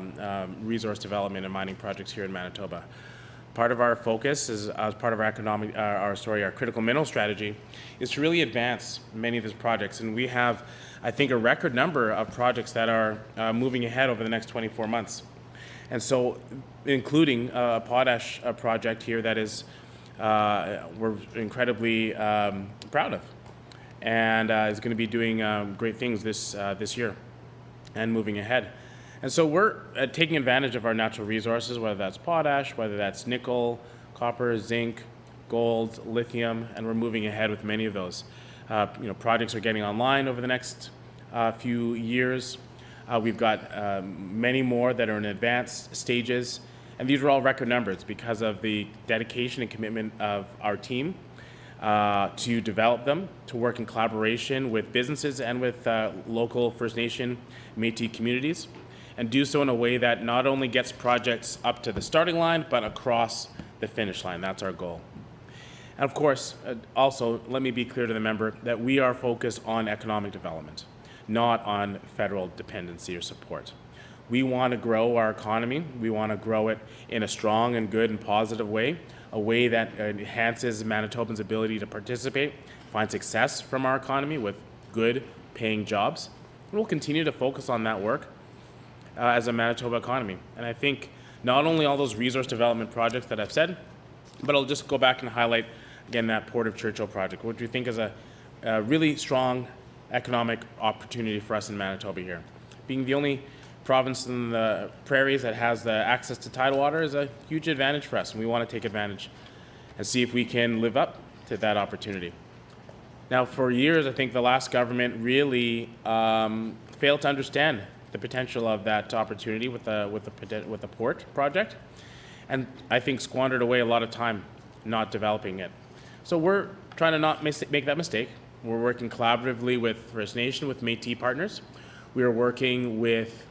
resource development and mining projects here in Manitoba. Part of our focus is, as part of our critical mineral strategy, is to really advance many of these projects. And we have, I think, a record number of projects that are moving ahead over the next 24 months. And so, including a potash project here that is we're incredibly proud of, and is going to be doing great things this year and moving ahead. And so we're taking advantage of our natural resources, whether that's potash, whether that's nickel, copper, zinc, gold, lithium, and we're moving ahead with many of those. Projects are getting online over the next few years. We've got many more that are in advanced stages, and these are all record numbers because of the dedication and commitment of our team to develop them, to work in collaboration with businesses and with local First Nation Métis communities, and do so in a way that not only gets projects up to the starting line, but across the finish line. That's our goal. And of course, also, let me be clear to the member that we are focused on economic development, not on federal dependency or support. We want to grow our economy. We want to grow it in a strong and good and positive way, a way that enhances Manitobans' ability to participate, find success from our economy with good paying jobs. And we'll continue to focus on that work as a Manitoba economy. And I think not only all those resource development projects that I've said, but I'll just go back and highlight again that Port of Churchill project, which we think is a really strong economic opportunity for us in Manitoba here. Being the only province in the prairies that has the access to tidal water is a huge advantage for us, and we want to take advantage and see if we can live up to that opportunity. Now, for years, I think the last government really failed to understand the potential of that opportunity with the port project, and I think squandered away a lot of time not developing it. So we're trying to not make that mistake. We're working collaboratively with First Nation, with Métis partners. We are working with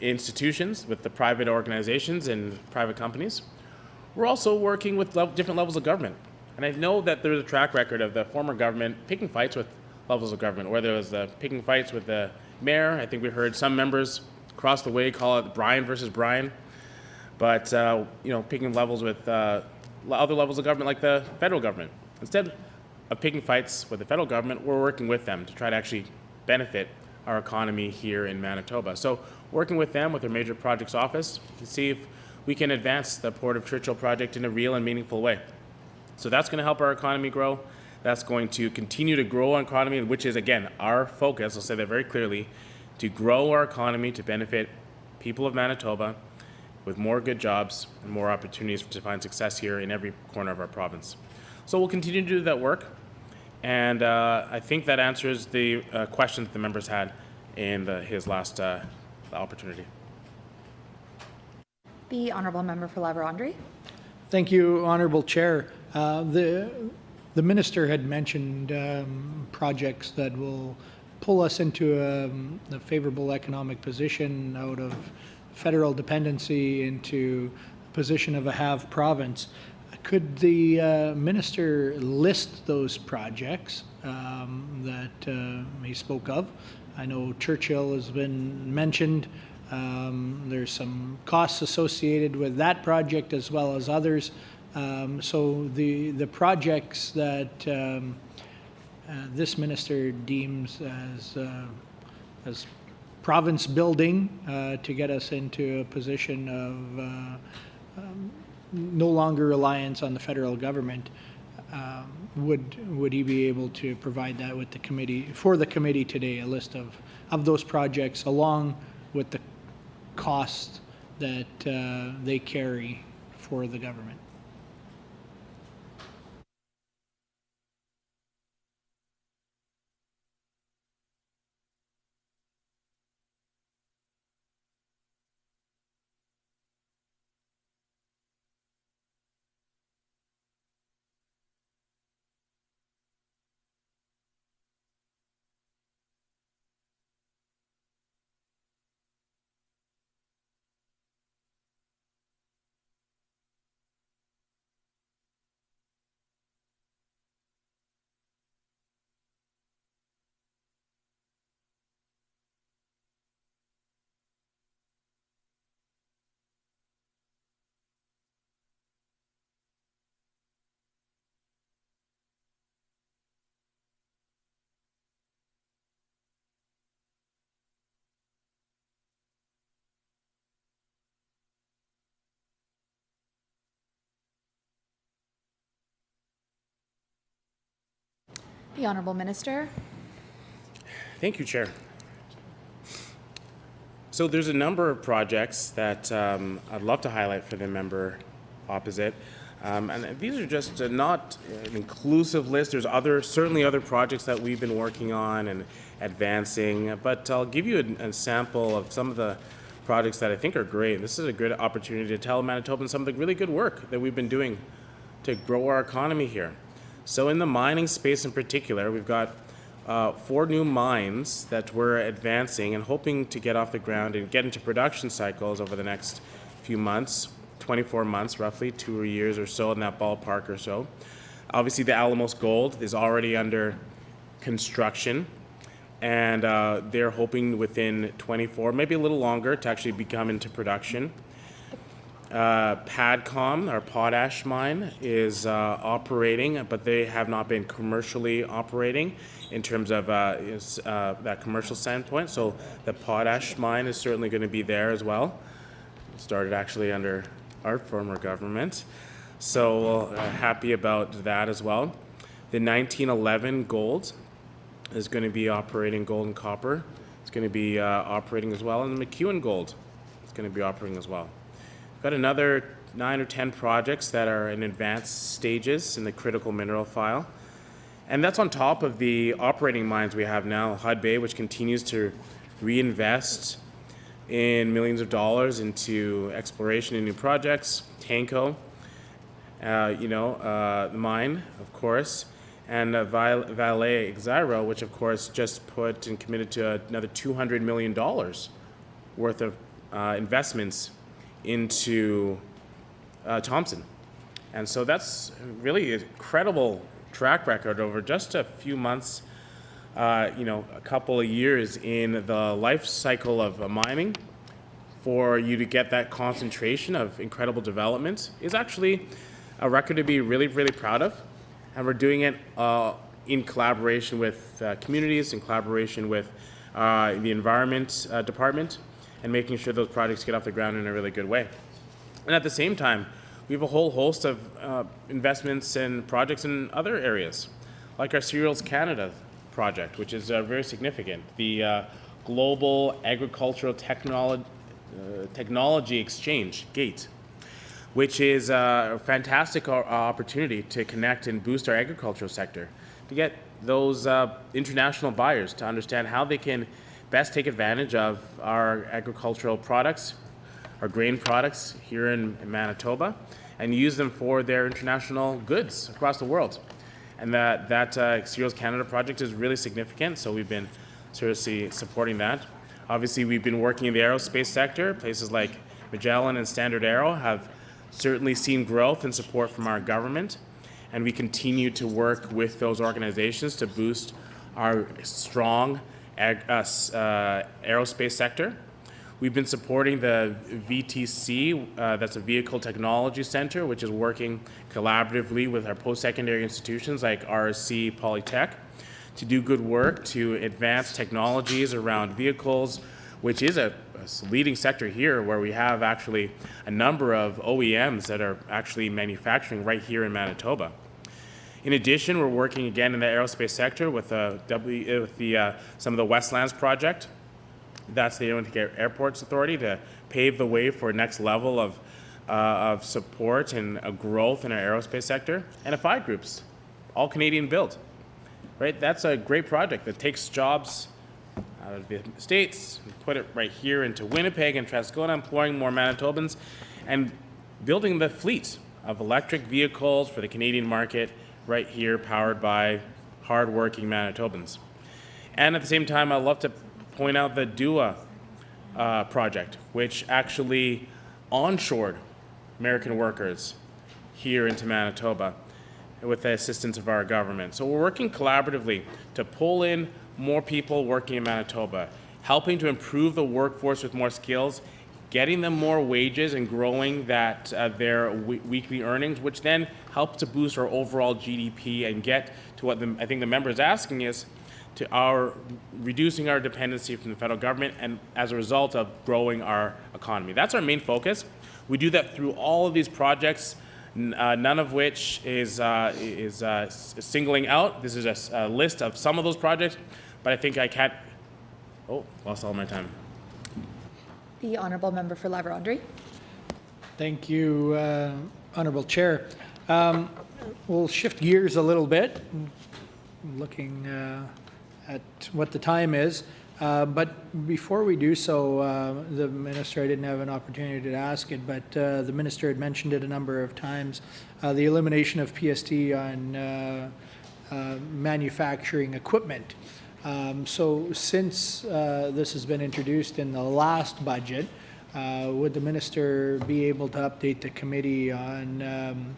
institutions, with the private organizations and private companies. We're also working with different levels of government. And I know that there's a track record of the former government picking fights with levels of government, whether it was picking fights with the mayor. I think we heard some members across the way call it Brian versus Brian. But, picking levels with other levels of government like the federal government. Instead of picking fights with the federal government, we're working with them to try to actually benefit our economy here in Manitoba. So working with them, with their major projects office, to see if we can advance the Port of Churchill project in a real and meaningful way. So that's going to help our economy grow. That's going to continue to grow our economy, which is, again, our focus, I'll say that very clearly, to grow our economy to benefit people of Manitoba with more good jobs and more opportunities to find success here in every corner of our province. So we'll continue to do that work. And I think that answers the questions the members had in his last opportunity. The Honourable Member for La Vérendrye. Thank you, Honourable Chair. The Minister had mentioned projects that will pull us into a favourable economic position out of federal dependency into a position of a have province. Could the Minister list those projects that he spoke of? I know Churchill has been mentioned. There's some costs associated with that project as well as others. So the projects that this Minister deems as province building to get us into a position of no longer reliance on the federal government, would he be able to provide that with the committee, for the committee today, a list of those projects along with the cost that they carry for the government. The Honorable Minister. Thank you, Chair. So there's a number of projects that I'd love to highlight for the member opposite. And these are just not an inclusive list. There's certainly other projects that we've been working on and advancing, but I'll give you a sample of some of the projects that I think are great. This is a good opportunity to tell Manitobans some of the really good work that we've been doing to grow our economy here. So in the mining space in particular, we've got 4 new mines that we're advancing and hoping to get off the ground and get into production cycles over the next few months, 24 months roughly, 2 years or so in that ballpark or so. Obviously the Alamos Gold is already under construction, and they're hoping within 24, maybe a little longer, to actually become into production. Padcom, our potash mine, is operating, but they have not been commercially operating in terms of that commercial standpoint. So the potash mine is certainly going to be there as well. It started actually under our former government. So happy about that as well. The 1911 gold is going to be operating, gold and copper. It's going to be operating as well. And the McEwen gold is going to be operating as well. Got another 9 or 10 projects that are in advanced stages in the critical mineral file. And that's on top of the operating mines we have now. Hudbay, which continues to reinvest in millions of dollars into exploration and new projects. Tanco, the mine, of course. And Vale Exiro, which of course just put and committed to another $200 million worth of investments into Thompson. And so that's really a credible track record over just a few months, a couple of years in the life cycle of mining. For you to get that concentration of incredible development is actually a record to be really, really proud of. And we're doing it in collaboration with communities, in collaboration with the environment department, and making sure those projects get off the ground in a really good way. And at the same time, we have a whole host of investments and projects in other areas, like our Cereals Canada project, which is very significant. The Global Agricultural Technology Exchange, GATE, which is a fantastic opportunity to connect and boost our agricultural sector, to get those international buyers to understand how they can best take advantage of our agricultural products, our grain products here in Manitoba, and use them for their international goods across the world. And that Cereals Canada project is really significant, so we've been seriously supporting that. Obviously, we've been working in the aerospace sector. Places like Magellan and Standard Aero have certainly seen growth and support from our government, and we continue to work with those organizations to boost our strong aerospace sector. We've been supporting the VTC, that's a Vehicle Technology Center, which is working collaboratively with our post-secondary institutions like RSC Polytech to do good work to advance technologies around vehicles, which is a leading sector here, where we have actually a number of OEMs that are actually manufacturing right here in Manitoba. In addition, we're working again in the aerospace sector with some of the Westlands project, That's the Ontario Airports Authority to pave the way for next level of support and growth in our aerospace sector. And Afide Groups, all Canadian built, right? That's a great project that takes jobs out of the States, put it right here into Winnipeg and Transcona, employing more Manitobans, and building the fleet of electric vehicles for the Canadian market right here, powered by hardworking Manitobans. And at the same time, I'd love to point out the DUA project, which actually onshored American workers here into Manitoba with the assistance of our government. So we're working collaboratively to pull in more people working in Manitoba, helping to improve the workforce with more skills, getting them more wages and growing that their weekly earnings, which then helps to boost our overall GDP and get to what I think the member is asking is, to our reducing our dependency from the federal government, and as a result of growing our economy. That's our main focus. We do that through all of these projects, none of which is singling out. This is a list of some of those projects, but I think I can't. Oh, lost all my time. The honourable member for La Vérendrye. Thank you, Honourable Chair. We'll shift gears a little bit, looking at what the time is. But before we do so, the Minister, I didn't have an opportunity to ask it, but the Minister had mentioned it a number of times, the elimination of PST on manufacturing equipment. So since this has been introduced in the last budget, would the Minister be able to update the committee on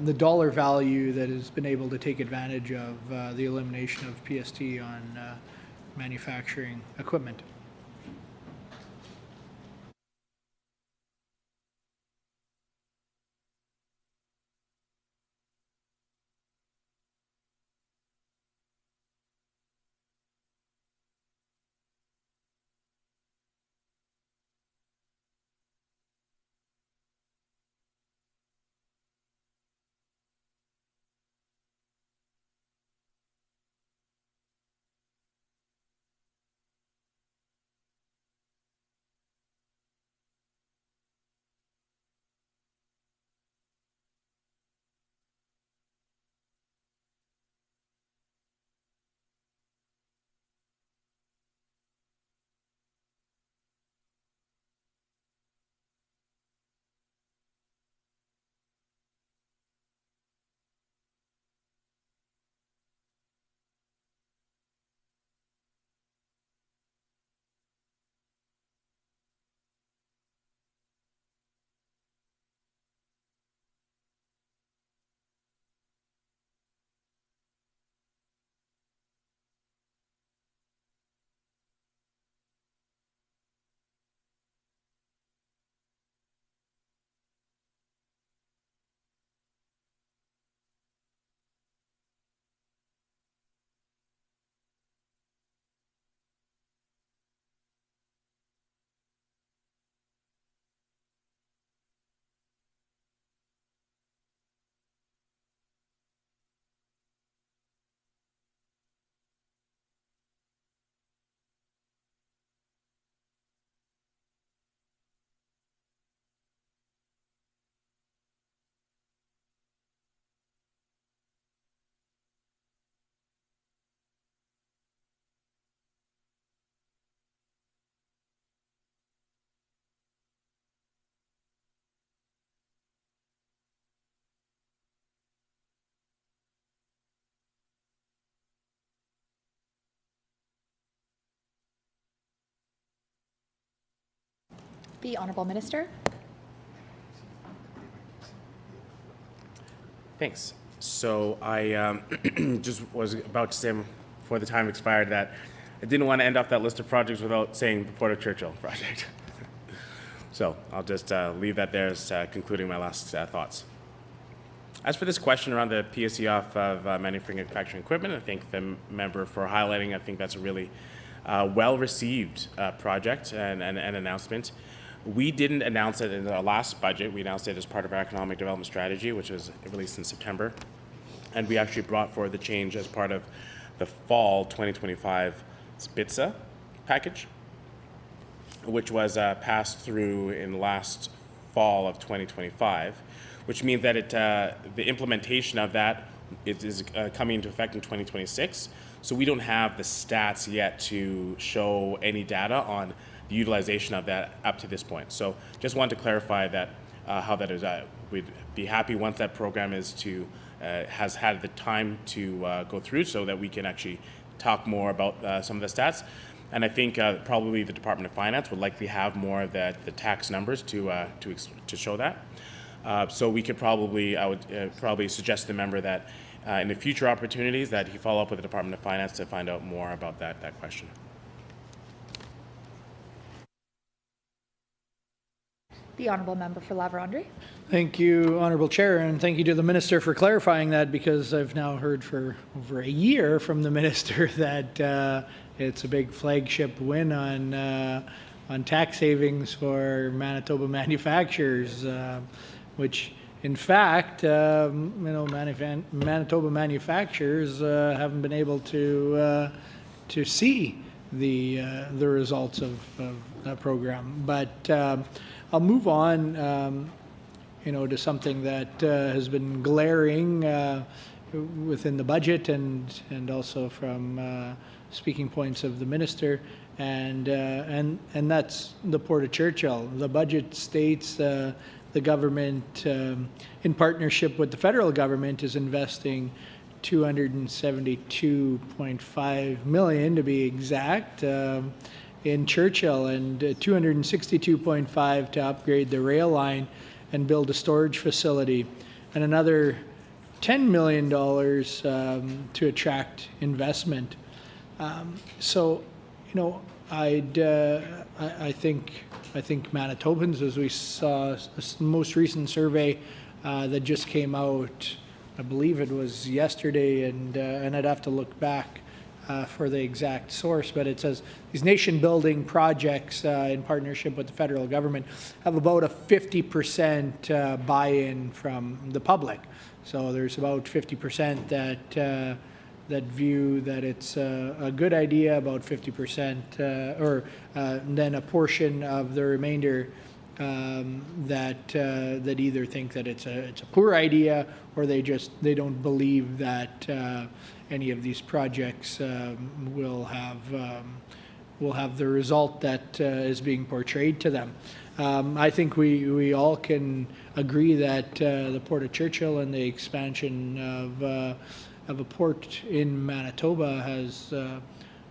the dollar value that has been able to take advantage of the elimination of PST on manufacturing equipment? The honourable minister. Thanks. So I just was about to say before the time expired that I didn't want to end off that list of projects without saying the Port of Churchill project. So I'll just leave that there as concluding my last thoughts. As for this question around the PSE off of manufacturing equipment, I thank the member for highlighting. I think that's a really well-received project and announcement. We didn't announce it in our last budget. We announced it as part of our economic development strategy, which was released in September. And we actually brought forward the change as part of the fall 2025 SPITZA package. which was passed through in last fall of 2025, which means that the implementation of that is coming into effect in 2026. So we don't have the stats yet to show any data on the utilization of that up to this point. So just wanted to clarify that how that is. We'd be happy once that program has had the time to go through, so that we can actually talk more about some of the stats. And I think probably the Department of Finance would likely have more of the tax numbers to show that. So we could probably, I would probably suggest to the member that in the future opportunities that he follow up with the Department of Finance to find out more about that question. The Honourable Member for La Vérendrye. Thank you, Honorable Chair, and thank you to the Minister for clarifying that, because I've now heard for over a year from the Minister that it's a big flagship win on tax savings for Manitoba manufacturers, which in fact, Manitoba manufacturers haven't been able to see the results of that program. But I'll move on, to something that has been glaring within the budget and also from speaking points of the minister, and that's the Port of Churchill. The budget states the government, in partnership with the federal government, is investing $272.5 million to be exact in Churchill, and $262.5 to upgrade the rail line and build a storage facility, and another $10 million to attract investment. So, I think Manitobans, as we saw the most recent survey that just came out, I believe it was yesterday, and I'd have to look back for the exact source, but it says these nation-building projects in partnership with the federal government have about a 50% buy-in from the public. So there's about 50% that view that it's a good idea, about 50%, or then a portion of the remainder that either think that it's a poor idea, or they don't believe that any of these projects will have the result that is being portrayed to them. I think we all can agree that the Port of Churchill and the expansion of a port in Manitoba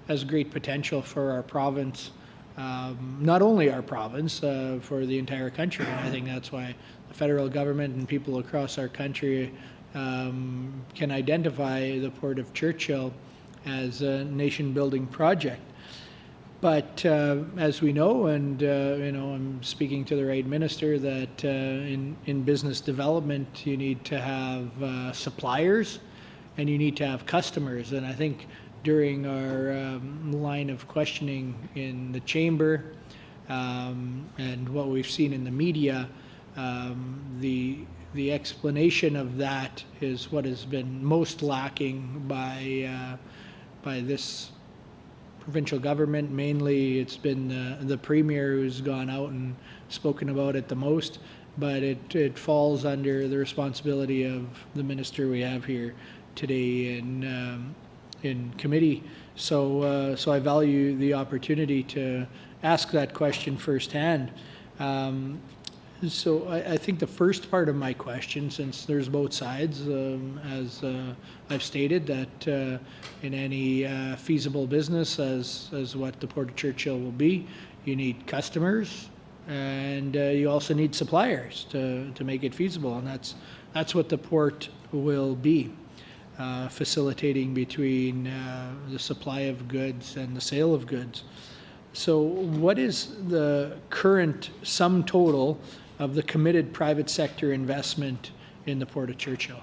has great potential for our province. Not only our province, for the entire country. And I think that's why the federal government and people across our country can identify the Port of Churchill as a nation-building project. But as we know, and I'm speaking to the right minister, that in business development you need to have suppliers and you need to have customers. And I think during our line of questioning in the chamber and what we've seen in the media, the explanation of that is what has been most lacking by this provincial government. Mainly it's been the Premier who's gone out and spoken about it the most, but it falls under the responsibility of the minister we have here today in committee. So I value the opportunity to ask that question firsthand. So I think the first part of my question, since there's both sides, as I've stated, that in any feasible business, as what the Port of Churchill will be, you need customers and you also need suppliers to make it feasible, and that's what the port will be. Facilitating between the supply of goods and the sale of goods. So what is the current sum total of the committed private sector investment in the Port of Churchill?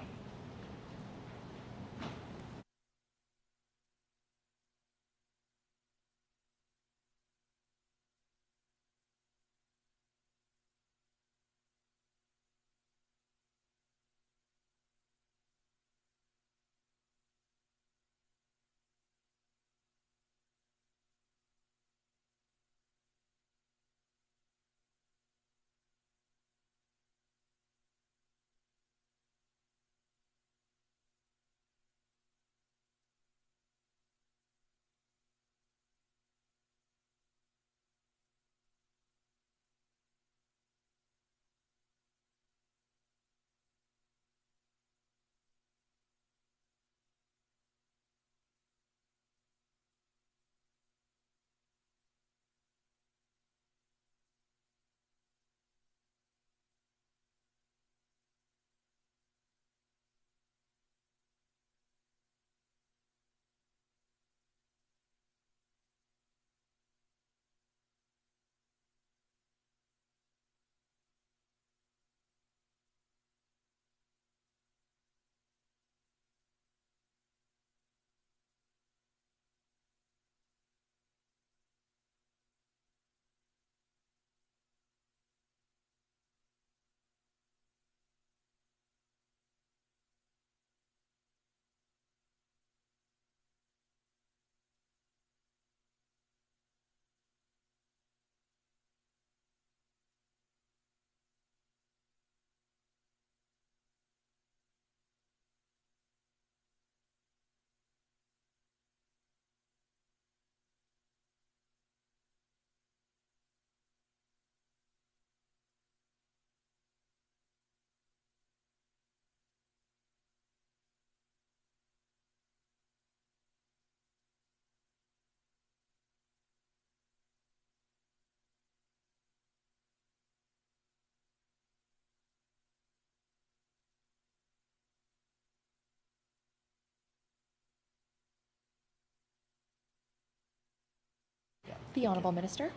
The Honourable Minister.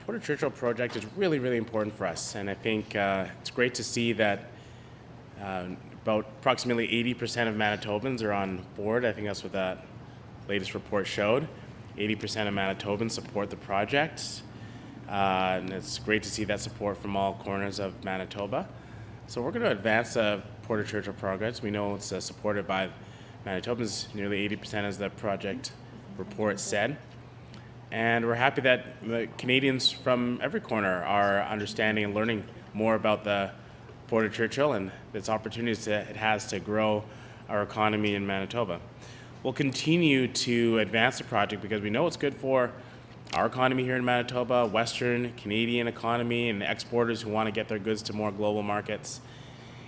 Port of Churchill project is really, really important for us, and I think it's great to see that about approximately 80% of Manitobans are on board. I think that's what that latest report showed. 80% of Manitobans support the project, and it's great to see that support from all corners of Manitoba. So we're going to advance the Port of Churchill project. We know it's supported by Manitobans, nearly 80% as the project report said. And we're happy that the Canadians from every corner are understanding and learning more about the Port of Churchill and its opportunities that it has to grow our economy in Manitoba. We'll continue to advance the project because we know it's good for our economy here in Manitoba, Western Canadian economy, and exporters who want to get their goods to more global markets,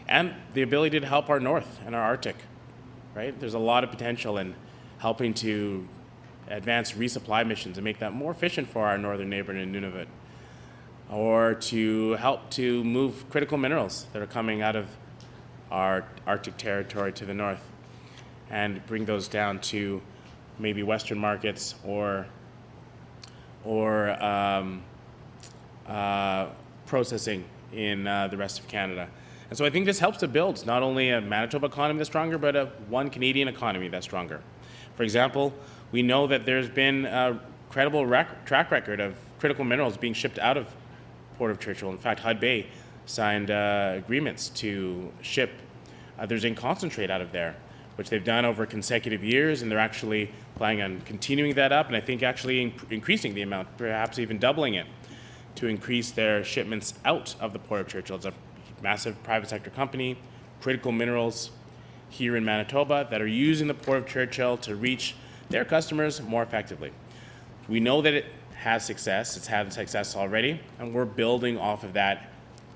and the ability to help our North and our Arctic, right? There's a lot of potential in helping to advance resupply missions and make that more efficient for our northern neighbor in Nunavut, or to help to move critical minerals that are coming out of our Arctic territory to the north and bring those down to maybe Western markets or processing in the rest of Canada. And so I think this helps to build not only a Manitoba economy that's stronger, but a one Canadian economy that's stronger. For example, we know that there's been a credible track record of critical minerals being shipped out of Port of Churchill. In fact, Hudbay signed agreements to ship their zinc concentrate out of there, which they've done over consecutive years, and they're actually planning on continuing that up, and I think actually increasing the amount, perhaps even doubling it, to increase their shipments out of the Port of Churchill. It's a massive private sector company, critical minerals here in Manitoba that are using the Port of Churchill to reach their customers more effectively. We know that it has success, it's had success already, and we're building off of that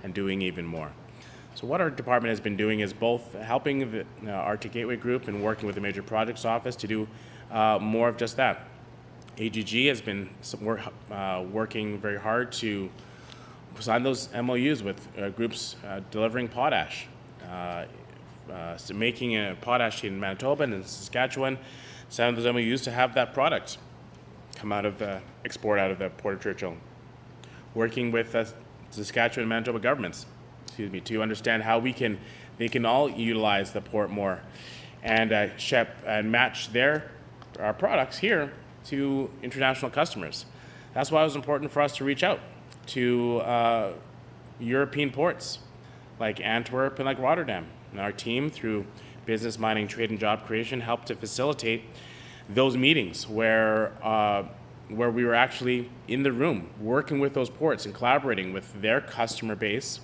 and doing even more. So what our department has been doing is both helping the Arctic Gateway Group and working with the Major Projects Office to do more of just that. AGG has been working very hard to sign those MOUs with groups delivering potash, so making potash in Manitoba and in Saskatchewan, signing those MOUs to have that product come out of the export out of the Port of Churchill. Working with Saskatchewan and Manitoba governments, to understand how they can all utilize the port more and ship and match our products here to international customers. That's why it was important for us to reach out to European ports like Antwerp and like Rotterdam. And our team, through Business, Mining, Trade, and Job Creation, helped to facilitate those meetings where we were actually in the room working with those ports and collaborating with their customer base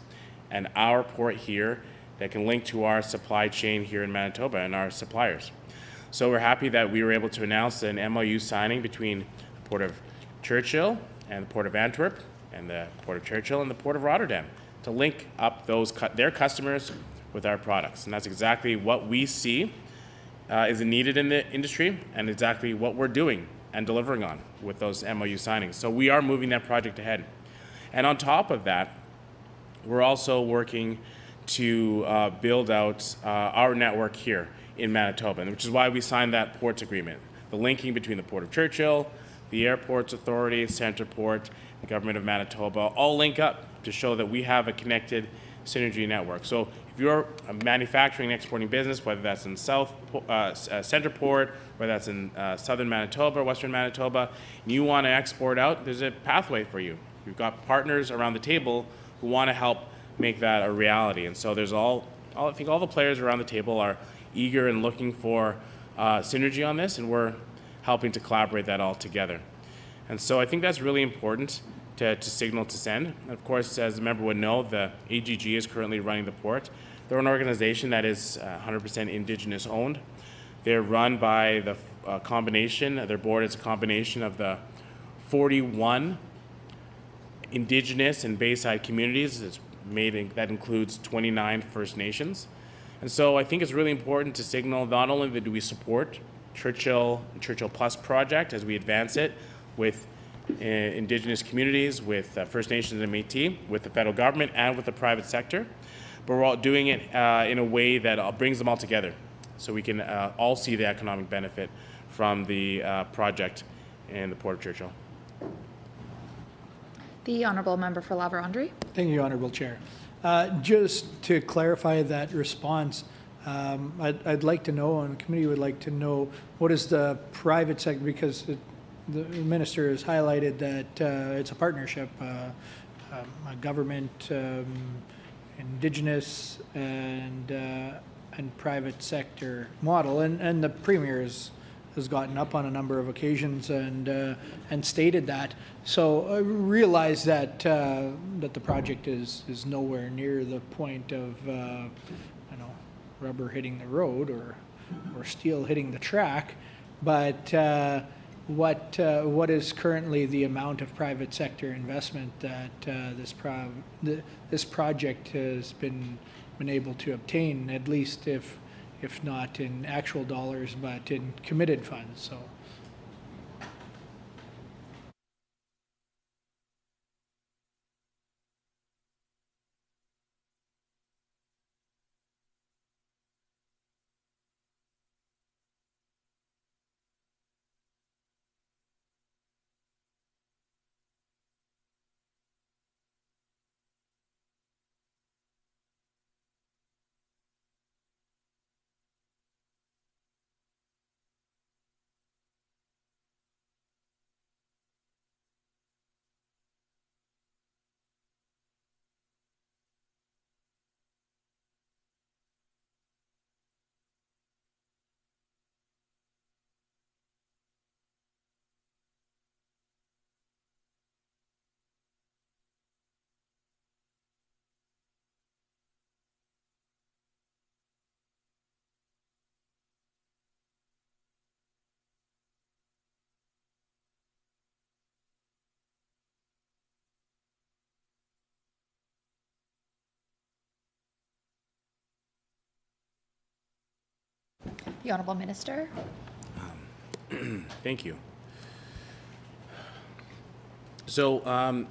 and our port here that can link to our supply chain here in Manitoba and our suppliers. So we're happy that we were able to announce an MOU signing between the Port of Churchill and the Port of Antwerp and the Port of Churchill and the Port of Rotterdam to link up their customers with our products. And that's exactly what we see is needed in the industry and exactly what we're doing and delivering on with those MOU signings. So we are moving that project ahead. And on top of that, we're also working to build out our network here in Manitoba, which is why we signed that ports agreement. The linking between the Port of Churchill, the Airports Authority, Centerport, the Government of Manitoba, all link up to show that we have a connected synergy network. So if you're a manufacturing and exporting business, whether that's in Centerport, whether that's in southern Manitoba, western Manitoba, and you want to export out, there's a pathway for you. We've got partners around the table who want to help make that a reality. And so there's I think all the players around the table are eager and looking for synergy on this, and we're helping to collaborate that all together. And so I think that's really important to signal to send. Of course, as the member would know, the AGG is currently running the port. They're an organization that is 100% Indigenous owned. They're run by the combination, their board is a combination of the 41 Indigenous and Bayside communities. That includes 29 First Nations. And so I think it's really important to signal not only that do we support Churchill and Churchill Plus project as we advance it with Indigenous communities, with First Nations and Métis, with the federal government and with the private sector, but we're all doing it in a way that brings them all together so we can all see the economic benefit from the project in the Port of Churchill. The Honourable Member for La Vérendrye. Thank you, Honorable Chair. Just to clarify that response, I'd like to know, and the committee would like to know, what is the private sector, because the minister has highlighted that it's a partnership, a government, Indigenous, and private sector model, and the Premier has gotten up on a number of occasions and stated that. So I realize that that the project is nowhere near the point of rubber hitting the road or steel hitting the track, but what is currently the amount of private sector investment that this project has been able to obtain, at least if not in actual dollars, but in committed funds? So. The Honourable Minister. Thank you. So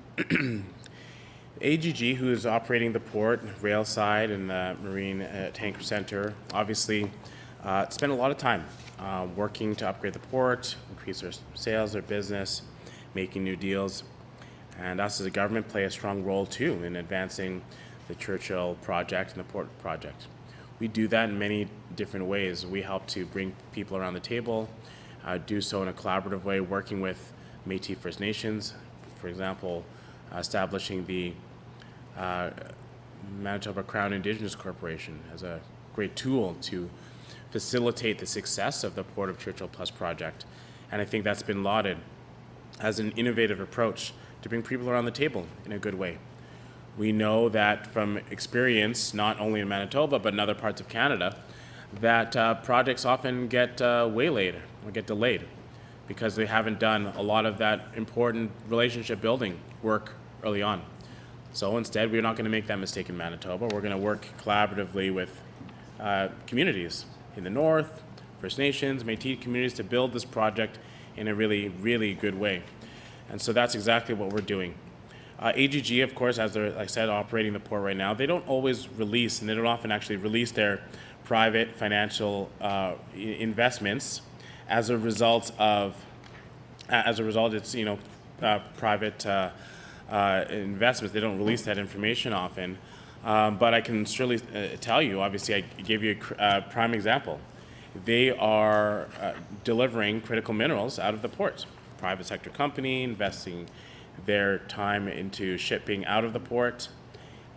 AGG, who is operating the port, rail side, and the marine tanker center, obviously spent a lot of time working to upgrade the port, increase their sales, their business, making new deals. And us as a government play a strong role too in advancing the Churchill project and the port project. We do that in many different ways. We help to bring people around the table, do so in a collaborative way, working with Métis First Nations, for example, establishing the Manitoba Crown Indigenous Corporation as a great tool to facilitate the success of the Port of Churchill Plus project. And I think that's been lauded as an innovative approach to bring people around the table in a good way. We know that from experience, not only in Manitoba, but in other parts of Canada, that projects often get waylaid or get delayed because they haven't done a lot of that important relationship building work early on. So instead, we're not going to make that mistake in Manitoba. We're going to work collaboratively with communities in the north, First Nations, Métis communities to build this project in a really, really good way. And so that's exactly what we're doing. AGG, of course, as they're, like I said, operating the port right now, they don't always release, and they don't often actually release their private financial investments as a result of, it's, private investments. They don't release that information often. But I can surely tell you, obviously, I gave you a prime example. They are delivering critical minerals out of the port. Private sector company investing their time into shipping out of the port,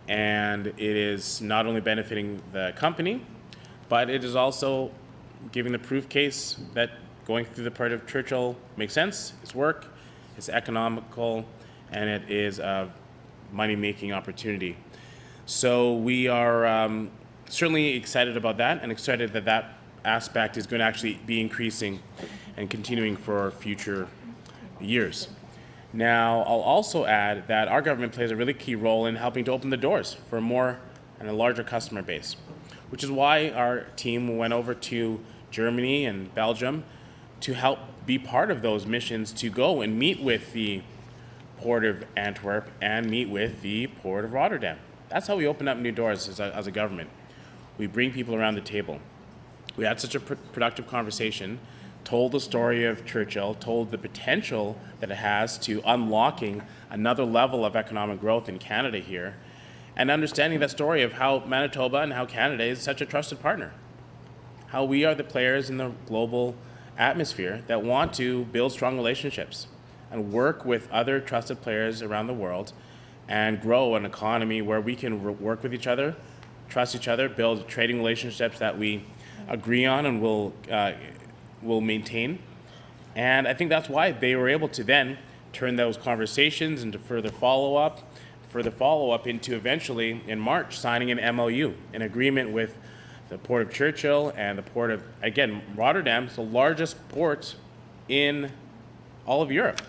and it is not only benefiting the company, but it is also giving the proof case that going through the Port of Churchill makes sense, it's work, it's economical, and it is a money-making opportunity. So we are certainly excited about that, and excited that that aspect is going to actually be increasing and continuing for future years. Now, I'll also add that our government plays a really key role in helping to open the doors for a more and a larger customer base, which is why our team went over to Germany and Belgium to help be part of those missions to go and meet with the Port of Antwerp and meet with the Port of Rotterdam. That's how we open up new doors as a government. We bring people around the table. We had such a productive conversation told the story of Churchill, told the potential that it has to unlocking another level of economic growth in Canada here, and understanding that story of how Manitoba and how Canada is such a trusted partner. How we are the players in the global atmosphere that want to build strong relationships and work with other trusted players around the world and grow an economy where we can work with each other, trust each other, build trading relationships that we agree on and will maintain. And I think that's why they were able to then turn those conversations into further follow-up into eventually in March signing an MOU, an agreement with the Port of Churchill and the Port of, again, Rotterdam is the largest port in all of Europe,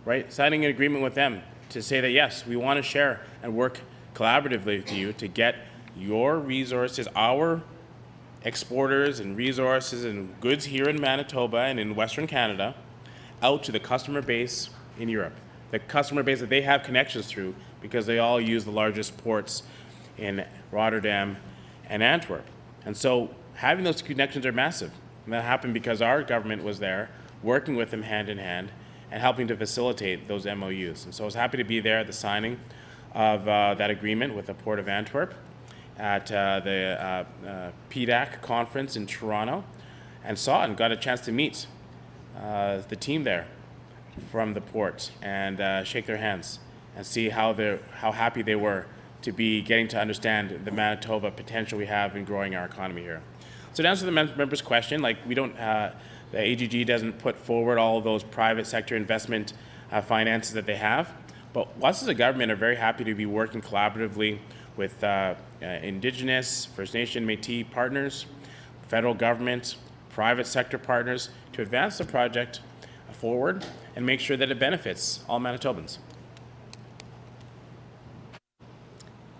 right? Signing an agreement with them to say that, yes, we want to share and work collaboratively with you to get your resources, our exporters and resources and goods here in Manitoba and in Western Canada out to the customer base in Europe, the customer base that they have connections through because they all use the largest ports in Rotterdam and Antwerp. And so having those connections are massive. And that happened because our government was there working with them hand in hand and helping to facilitate those MOUs. And so I was happy to be there at the signing of that agreement with the Port of Antwerp at the PDAC conference in Toronto, and saw and got a chance to meet the team there from the port and shake their hands and see how happy they were to be getting to understand the Manitoba potential we have in growing our economy here. So to answer the member's question, like we don't, the AGG doesn't put forward all of those private sector investment finances that they have, but us as a government are very happy to be working collaboratively with Indigenous, First Nation, Métis partners, federal government, private sector partners to advance the project forward and make sure that it benefits all Manitobans.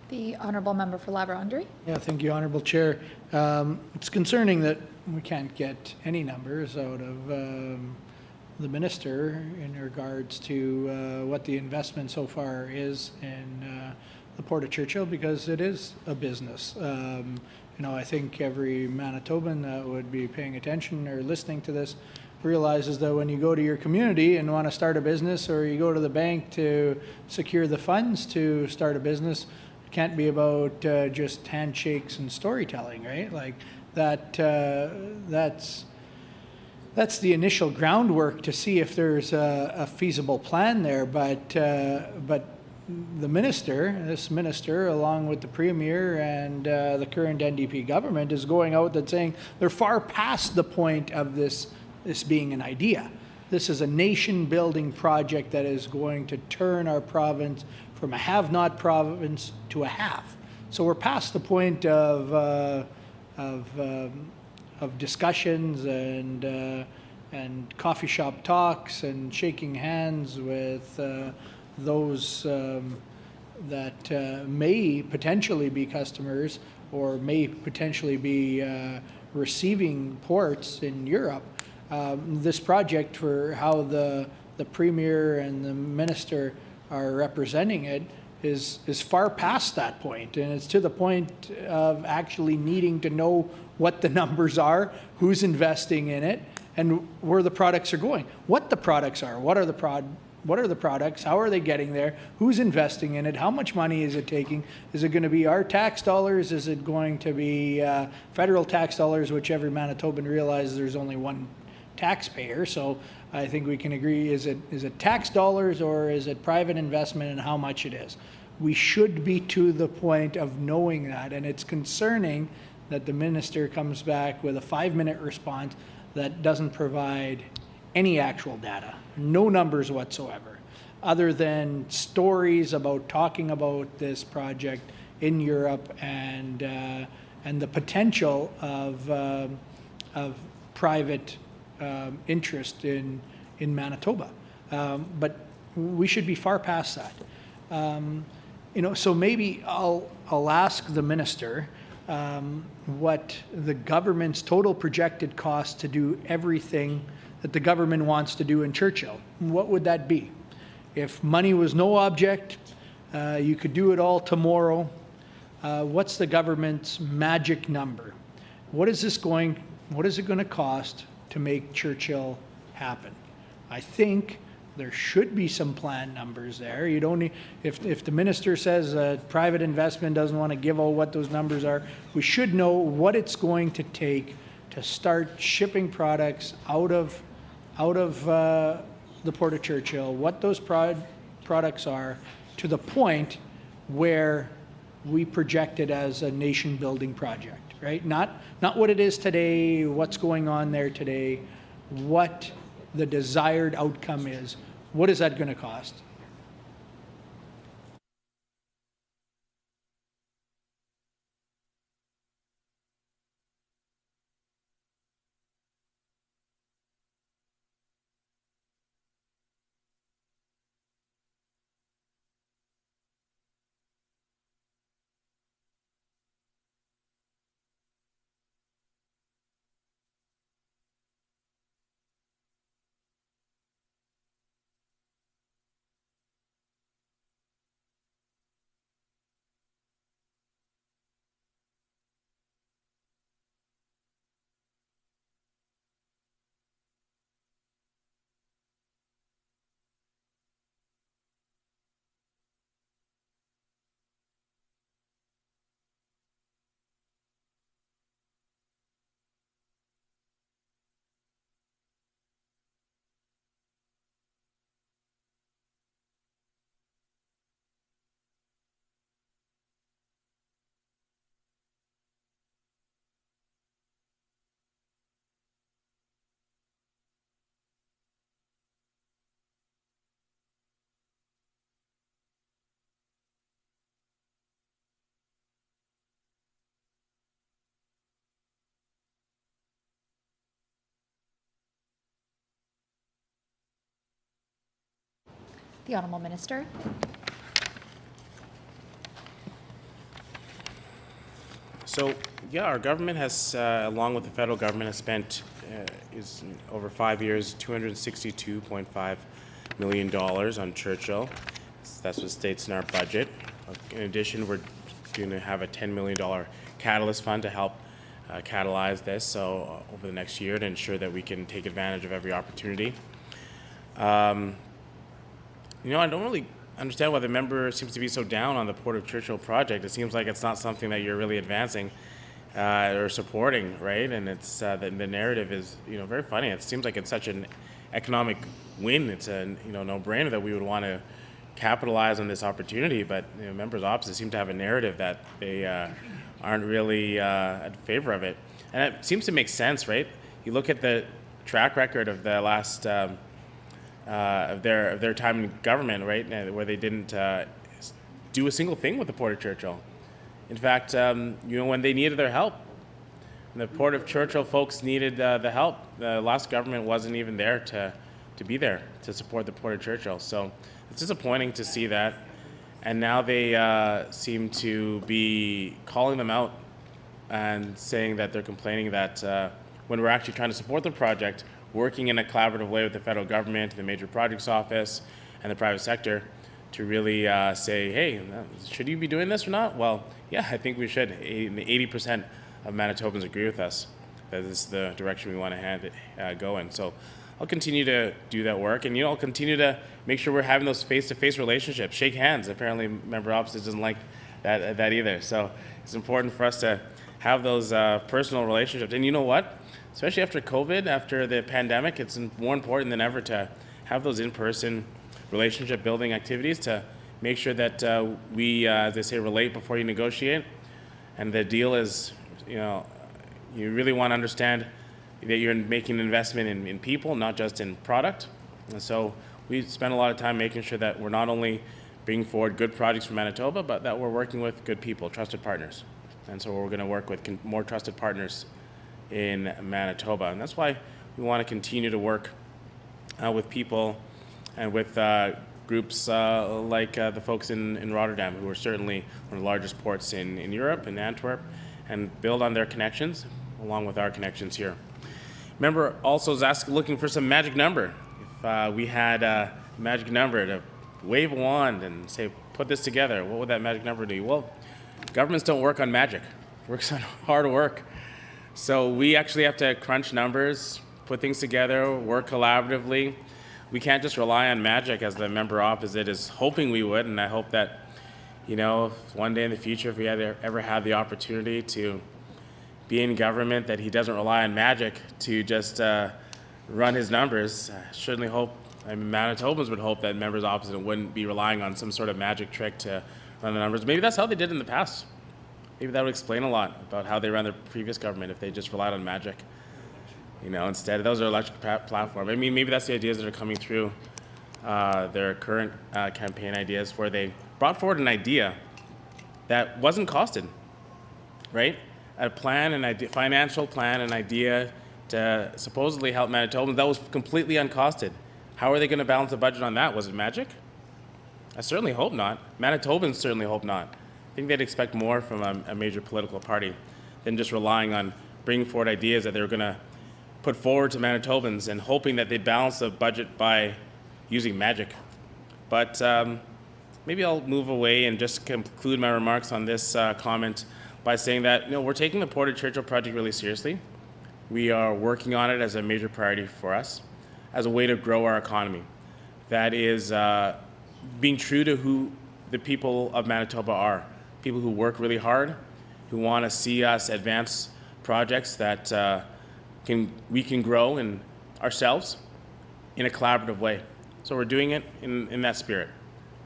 The Honourable Member for La Vérendrye. Yeah, thank you, Honorable Chair. It's concerning that we can't get any numbers out of the minister in regards to what the investment so far is in the Port of Churchill, because it is a business. You know, I think every Manitoban that would be paying attention or listening to this realizes that when you go to your community and want to start a business, or you go to the bank to secure the funds to start a business, it can't be about just handshakes and storytelling, right? Like that. That's the initial groundwork to see if there's a feasible plan there. But the this minister, along with the Premier and the current NDP government, is going out and saying they're far past the point of this being an idea. This is a nation-building project that is going to turn our province from a have-not province to a have. So we're past the point of discussions and coffee shop talks and shaking hands with those that may potentially be customers or may potentially be receiving ports in Europe. This project, for how the Premier and the Minister are representing it, is far past that point, and it's to the point of actually needing to know what the numbers are, who's investing in it, and where the products are going. What the products are, what are the products, how are they getting there, who's investing in it, how much money is it taking, is it going to be our tax dollars, is it going to be federal tax dollars, which every Manitoban realizes there's only one taxpayer. So I think we can agree, is it tax dollars or is it private investment, and how much it is. We should be to the point of knowing that, and it's concerning that the minister comes back with a 5-minute response that doesn't provide any actual data, no numbers whatsoever, other than stories about talking about this project in Europe and the potential of private interest in Manitoba. But we should be far past that. You know, so maybe I'll ask the minister what the government's total projected cost to do everything that the government wants to do in Churchill. What would that be? If money was no object, you could do it all tomorrow. What's the government's magic number? What is it going to cost? to make Churchill happen. I think there should be some planned numbers there. You don't need, if the minister says private investment doesn't want to give out what those numbers are, we should know what it's going to take to start shipping products out of the Port of Churchill, what those products are, to the point where we project it as a nation-building project, right? Not what it is today, what's going on there today, what the desired outcome is. What is that going to cost? The Honourable Minister. So, yeah, our government has, along with the federal government, has spent is over 5 years $262.5 million on Churchill. That's what states in our budget. In addition, we're going to have a $10 million catalyst fund to help catalyze this. So over the next year, to ensure that we can take advantage of every opportunity. You know, I don't really understand why the member seems to be so down on the Port of Churchill project. It seems like it's not something that you're really advancing or supporting, right? And it's the narrative is, you know, very funny. It seems like it's such an economic win. It's a, you know, no-brainer that we would want to capitalize on this opportunity. But, you know, members opposite seem to have a narrative that they aren't really in favor of it. And it seems to make sense, right? You look at the track record of the last of their time in government, right, where they didn't do a single thing with the Port of Churchill. In fact, you know, when they needed their help, when the Port of Churchill folks needed the help, the last government wasn't even there to be there to support the Port of Churchill. So it's disappointing to see that. And now they seem to be calling them out and saying that they're complaining that when we're actually trying to support the project, working in a collaborative way with the federal government, the major projects office, and the private sector to really say, hey, should you be doing this or not? Well, yeah, I think we should. 80% of Manitobans agree with us that this is the direction we want to go in. So I'll continue to do that work, and, you know, I'll continue to make sure we're having those face-to-face relationships. Shake hands. Apparently, member opposite doesn't like that either. So it's important for us to have those personal relationships. And you know what? Especially after COVID, after the pandemic, it's more important than ever to have those in-person relationship building activities to make sure that we, as they say, relate before you negotiate. And the deal is, you know, you really want to understand that you're making an investment in people, not just in product. And so we spend a lot of time making sure that we're not only bringing forward good projects for Manitoba, but that we're working with good people, trusted partners. And so we're going to work with more trusted partners in Manitoba. And that's why we want to continue to work with people and with groups like the folks in Rotterdam, who are certainly one of the largest ports in Europe, in Antwerp, and build on their connections along with our connections here. Member also is looking for some magic number. If we had a magic number to wave a wand and say, put this together, what would that magic number be? Well, governments don't work on magic. It works on hard work. So we actually have to crunch numbers, put things together, work collaboratively. We can't just rely on magic, as the member opposite is hoping we would, and I hope that, one day in the future, if we ever have the opportunity to be in government, that he doesn't rely on magic to just run his numbers. I certainly hope, Manitobans would hope that members opposite wouldn't be relying on some sort of magic trick to run the numbers. Maybe that's how they did in the past. Maybe that would explain a lot about how they ran their previous government if they just relied on magic. Instead, those are electric platform. Maybe that's the ideas that are coming through their current campaign ideas, where they brought forward an idea that wasn't costed, right? A plan, an idea, financial plan, an idea to supposedly help Manitobans that was completely uncosted. How are they going to balance the budget on that? Was it magic? I certainly hope not. Manitobans certainly hope not. I think they'd expect more from a major political party than just relying on bringing forward ideas that they're going to put forward to Manitobans and hoping that they balance the budget by using magic. But maybe I'll move away and just conclude my remarks on this comment by saying that we're taking the Port of Churchill project really seriously. We are working on it as a major priority for us, as a way to grow our economy. That is being true to who the people of Manitoba are. People who work really hard, who want to see us advance projects that we can grow in ourselves in a collaborative way. So we're doing it in that spirit,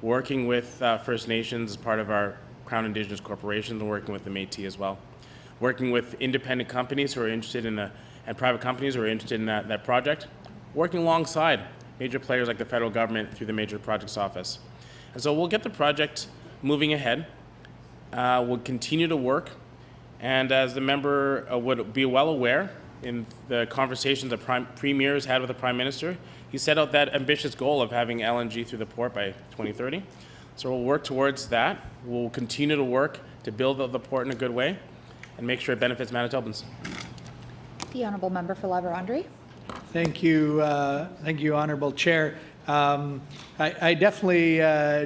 working with First Nations as part of our Crown Indigenous Corporations, and working with the Métis as well. Working with independent companies who are interested in and private companies who are interested in that project, working alongside major players like the federal government through the Major Projects Office. And so we'll get the project moving ahead. We'll continue to work, and as the member would be well aware, in the conversations the Premier has had with the Prime Minister, he set out that ambitious goal of having LNG through the port by 2030. So we'll work towards that. We'll continue to work to build the port in a good way and make sure it benefits Manitobans. The Honourable Member for La Vérendrye. Thank you, Honourable Chair. I definitely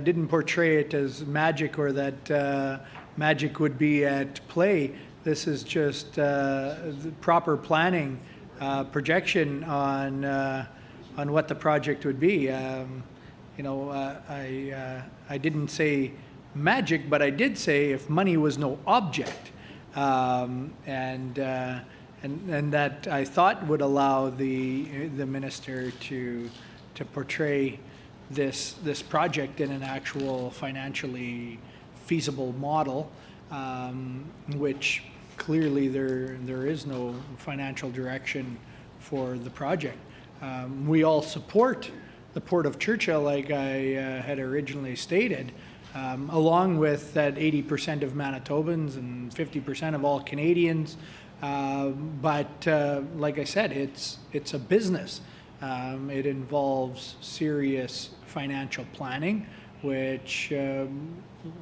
didn't portray it as magic, or that magic would be at play. This is just proper planning, projection on what the project would be. I didn't say magic, but I did say if money was no object, and that I thought would allow the minister to portray this project in an actual financially feasible model, which clearly there is no financial direction for the project. We all support the Port of Churchill, like I had originally stated, along with that 80% of Manitobans and 50% of all Canadians. But like I said, it's a business. It involves serious financial planning, which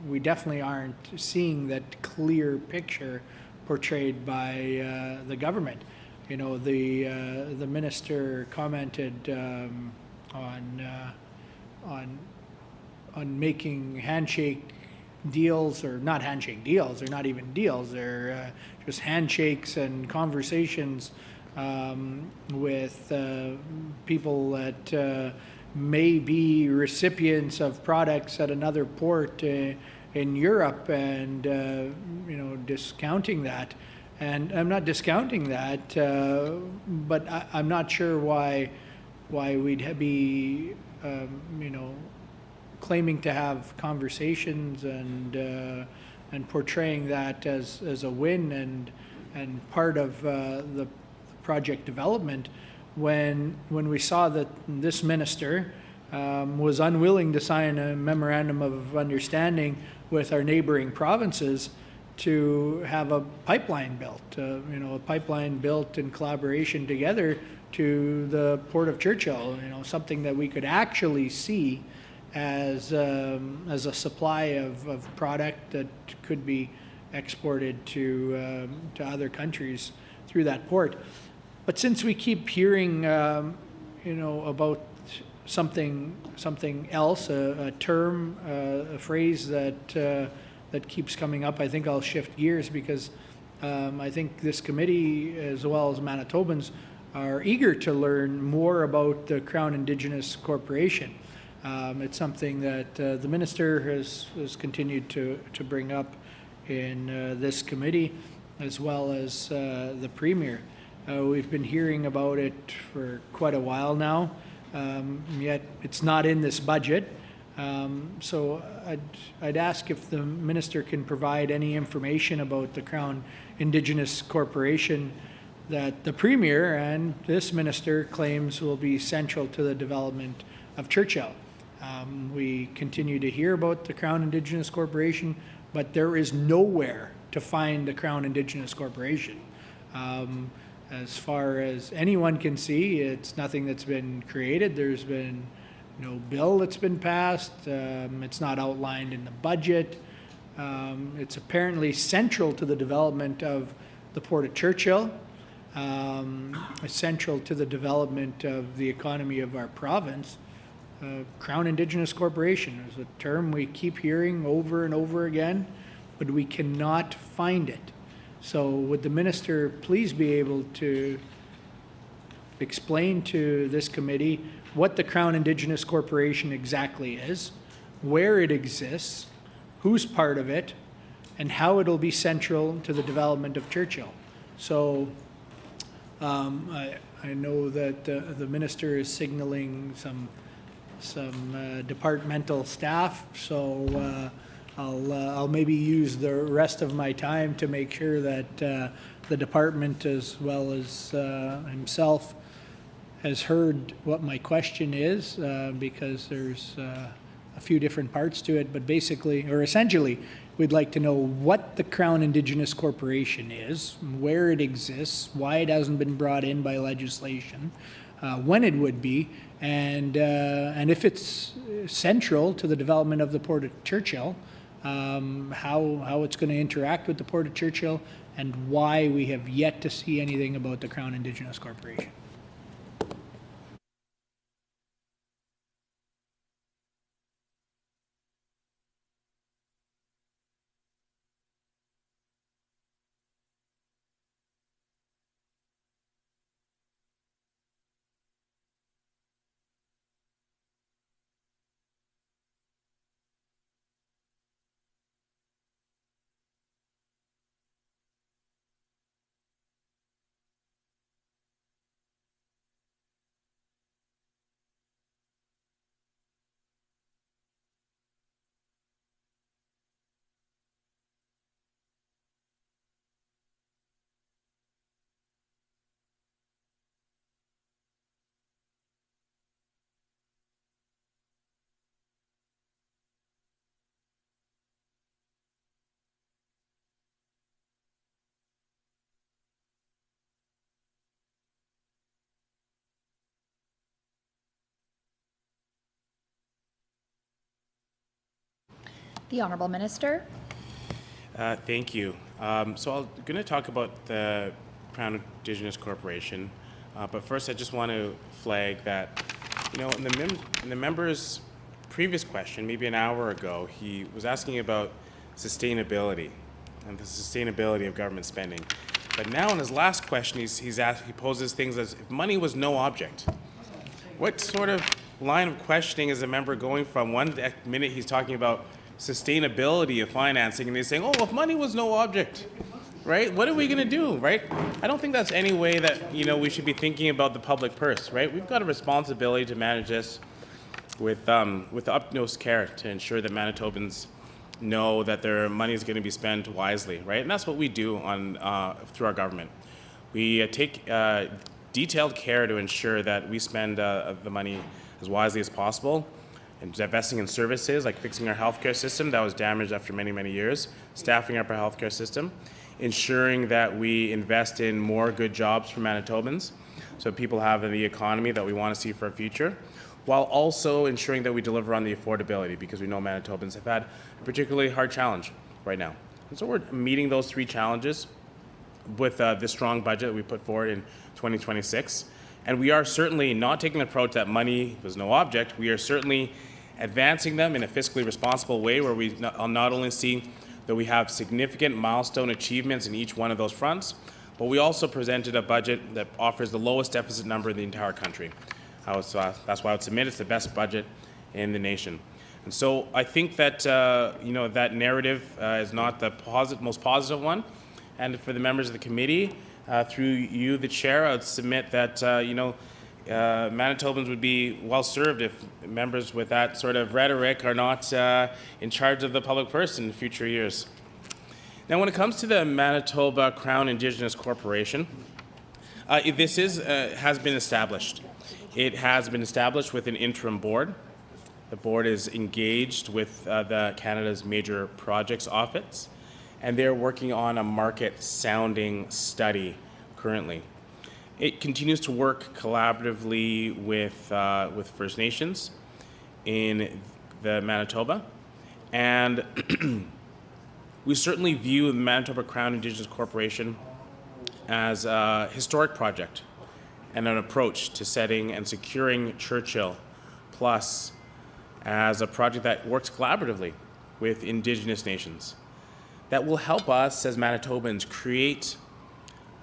we definitely aren't seeing that clear picture portrayed by the government. The minister commented on making handshake deals, or not handshake deals, they're not even deals, they're just handshakes and conversations with people that may be recipients of products at another port in Europe, and discounting that. And I'm not discounting that, but I'm not sure why we'd be claiming to have conversations and portraying that as a win and part of the project development, when we saw that this minister was unwilling to sign a memorandum of understanding with our neighboring provinces to have a pipeline built, a pipeline built in collaboration together to the Port of Churchill, something that we could actually see as a supply of product that could be exported to other countries through that port. But since we keep hearing, about something else, a term, a phrase that keeps coming up, I think I'll shift gears, because I think this committee, as well as Manitobans, are eager to learn more about the Crown Indigenous Corporation. It's something that the minister has continued to bring up in this committee, as well as the premier. We've been hearing about it for quite a while now, yet it's not in this budget. So I'd ask if the minister can provide any information about the Crown Indigenous Corporation that the premier and this minister claims will be central to the development of Churchill. We continue to hear about the Crown Indigenous Corporation, but there is nowhere to find the Crown Indigenous Corporation. As far as anyone can see, it's nothing that's been created. There's been no bill that's been passed. It's not outlined in the budget. It's apparently central to the development of the Port of Churchill, essential to the development of the economy of our province. Crown Indigenous Corporation is a term we keep hearing over and over again, but we cannot find it. So would the minister please be able to explain to this committee what the Crown Indigenous Corporation exactly is, where it exists, who's part of it, and how it'll be central to the development of Churchill. So I know that the minister is signaling some departmental staff, so I'll maybe use the rest of my time to make sure that the department, as well as himself, has heard what my question is, because there's a few different parts to it, but basically, or essentially, we'd like to know what the Crown Indigenous Corporation is, where it exists, why it hasn't been brought in by legislation, when it would be, and if it's central to the development of the Port of Churchill, how it's going to interact with the Port of Churchill, and why we have yet to see anything about the Crown Indigenous Corporation. The Honourable Minister. Thank you. So I'm going to talk about the Crown Indigenous Corporation, but first I just want to flag that, in the member's previous question, maybe an hour ago, he was asking about sustainability and the sustainability of government spending. But now in his last question, he poses things as if money was no object. What sort of line of questioning is a member going from? One minute he's talking about sustainability of financing, and they're saying, oh, if money was no object, right? What are we going to do, right? I don't think that's any way that, we should be thinking about the public purse, right? We've got a responsibility to manage this with utmost care to ensure that Manitobans know that their money is going to be spent wisely, right? And that's what we do through our government. We take detailed care to ensure that we spend the money as wisely as possible, and investing in services like fixing our healthcare system that was damaged after many, many years, staffing up our healthcare system, ensuring that we invest in more good jobs for Manitobans so people have the economy that we want to see for our future, while also ensuring that we deliver on the affordability, because we know Manitobans have had a particularly hard challenge right now. And so we're meeting those three challenges with this strong budget that we put forward in 2026. And we are certainly not taking the approach that money was no object. We are certainly advancing them in a fiscally responsible way, where we not only see that we have significant milestone achievements in each one of those fronts, but we also presented a budget that offers the lowest deficit number in the entire country. That's why I would submit it's the best budget in the nation. And so I think that that narrative is not the most positive one. And for the members of the committee, through you, the chair, I would submit that Manitobans would be well served if members with that sort of rhetoric are not in charge of the public purse in future years. Now, when it comes to the Manitoba Crown Indigenous Corporation, this has been established. It has been established with an interim board. The board is engaged with the Canada's Major Projects Office, and they're working on a market sounding study currently. It continues to work collaboratively with First Nations in the Manitoba, and we certainly view the Manitoba Crown Indigenous Corporation as a historic project and an approach to setting and securing Churchill Plus as a project that works collaboratively with Indigenous nations that will help us as Manitobans create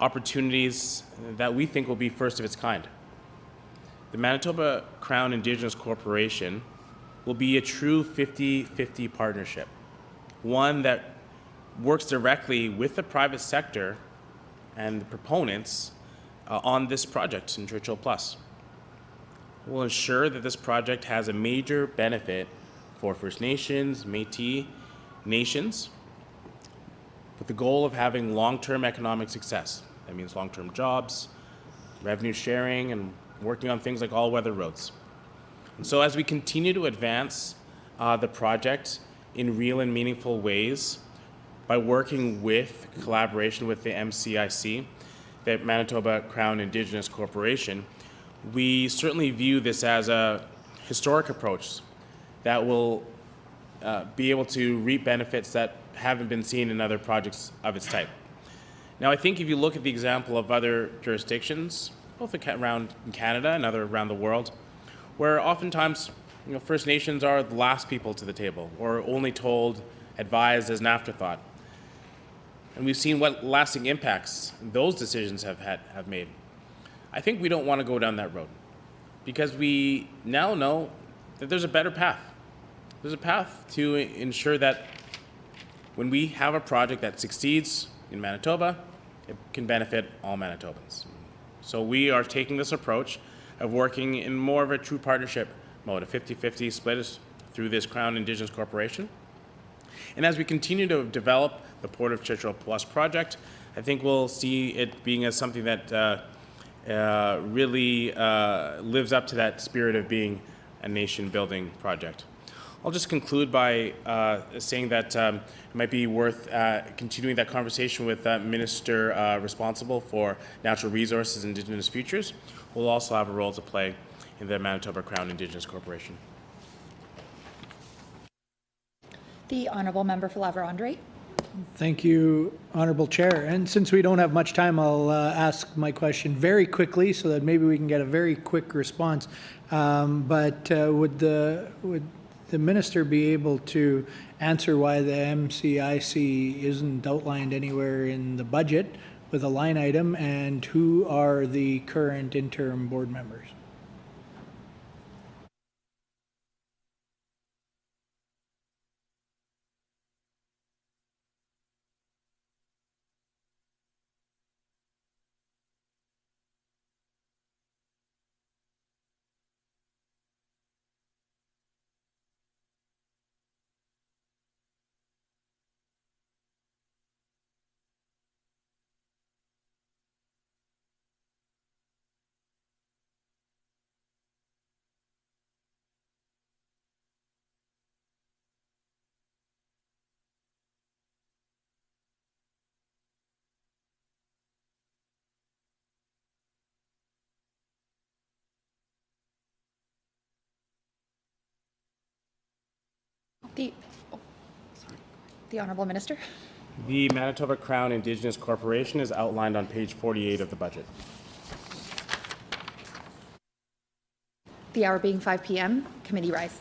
opportunities that we think will be first of its kind. The Manitoba Crown Indigenous Corporation will be a true 50-50 partnership, one that works directly with the private sector and the proponents on this project in Churchill Plus. We'll ensure that this project has a major benefit for First Nations, Métis nations, with the goal of having long-term economic success. That means long-term jobs, revenue sharing, and working on things like all-weather roads. And so as we continue to advance the project in real and meaningful ways by working with collaboration with the MCIC, the Manitoba Crown Indigenous Corporation, we certainly view this as a historic approach that will be able to reap benefits that haven't been seen in other projects of its type. Now, I think if you look at the example of other jurisdictions, both around in Canada and other around the world, where oftentimes First Nations are the last people to the table, or only told, advised as an afterthought. And we've seen what lasting impacts those decisions have made. I think we don't want to go down that road, because we now know that there's a better path. There's a path to ensure that when we have a project that succeeds in Manitoba, it can benefit all Manitobans. So we are taking this approach of working in more of a true partnership mode, a 50-50 split through this Crown Indigenous Corporation. And as we continue to develop the Port of Churchill Plus project, I think we'll see it being as something that really lives up to that spirit of being a nation-building project. I'll just conclude by saying that it might be worth continuing that conversation with Minister responsible for Natural Resources and Indigenous Futures, who will also have a role to play in the Manitoba Crown Indigenous Corporation. The Honourable Member for La-Vérendrye. Thank you, Honourable Chair. And since we don't have much time, I'll ask my question very quickly so that maybe we can get a very quick response. But would the Minister be able to answer why the MCIC isn't outlined anywhere in the budget with a line item, and who are the current interim board members? The Honourable Minister. The Manitoba Crown Indigenous Corporation is outlined on page 48 of the budget. The hour being 5 p.m., committee rise.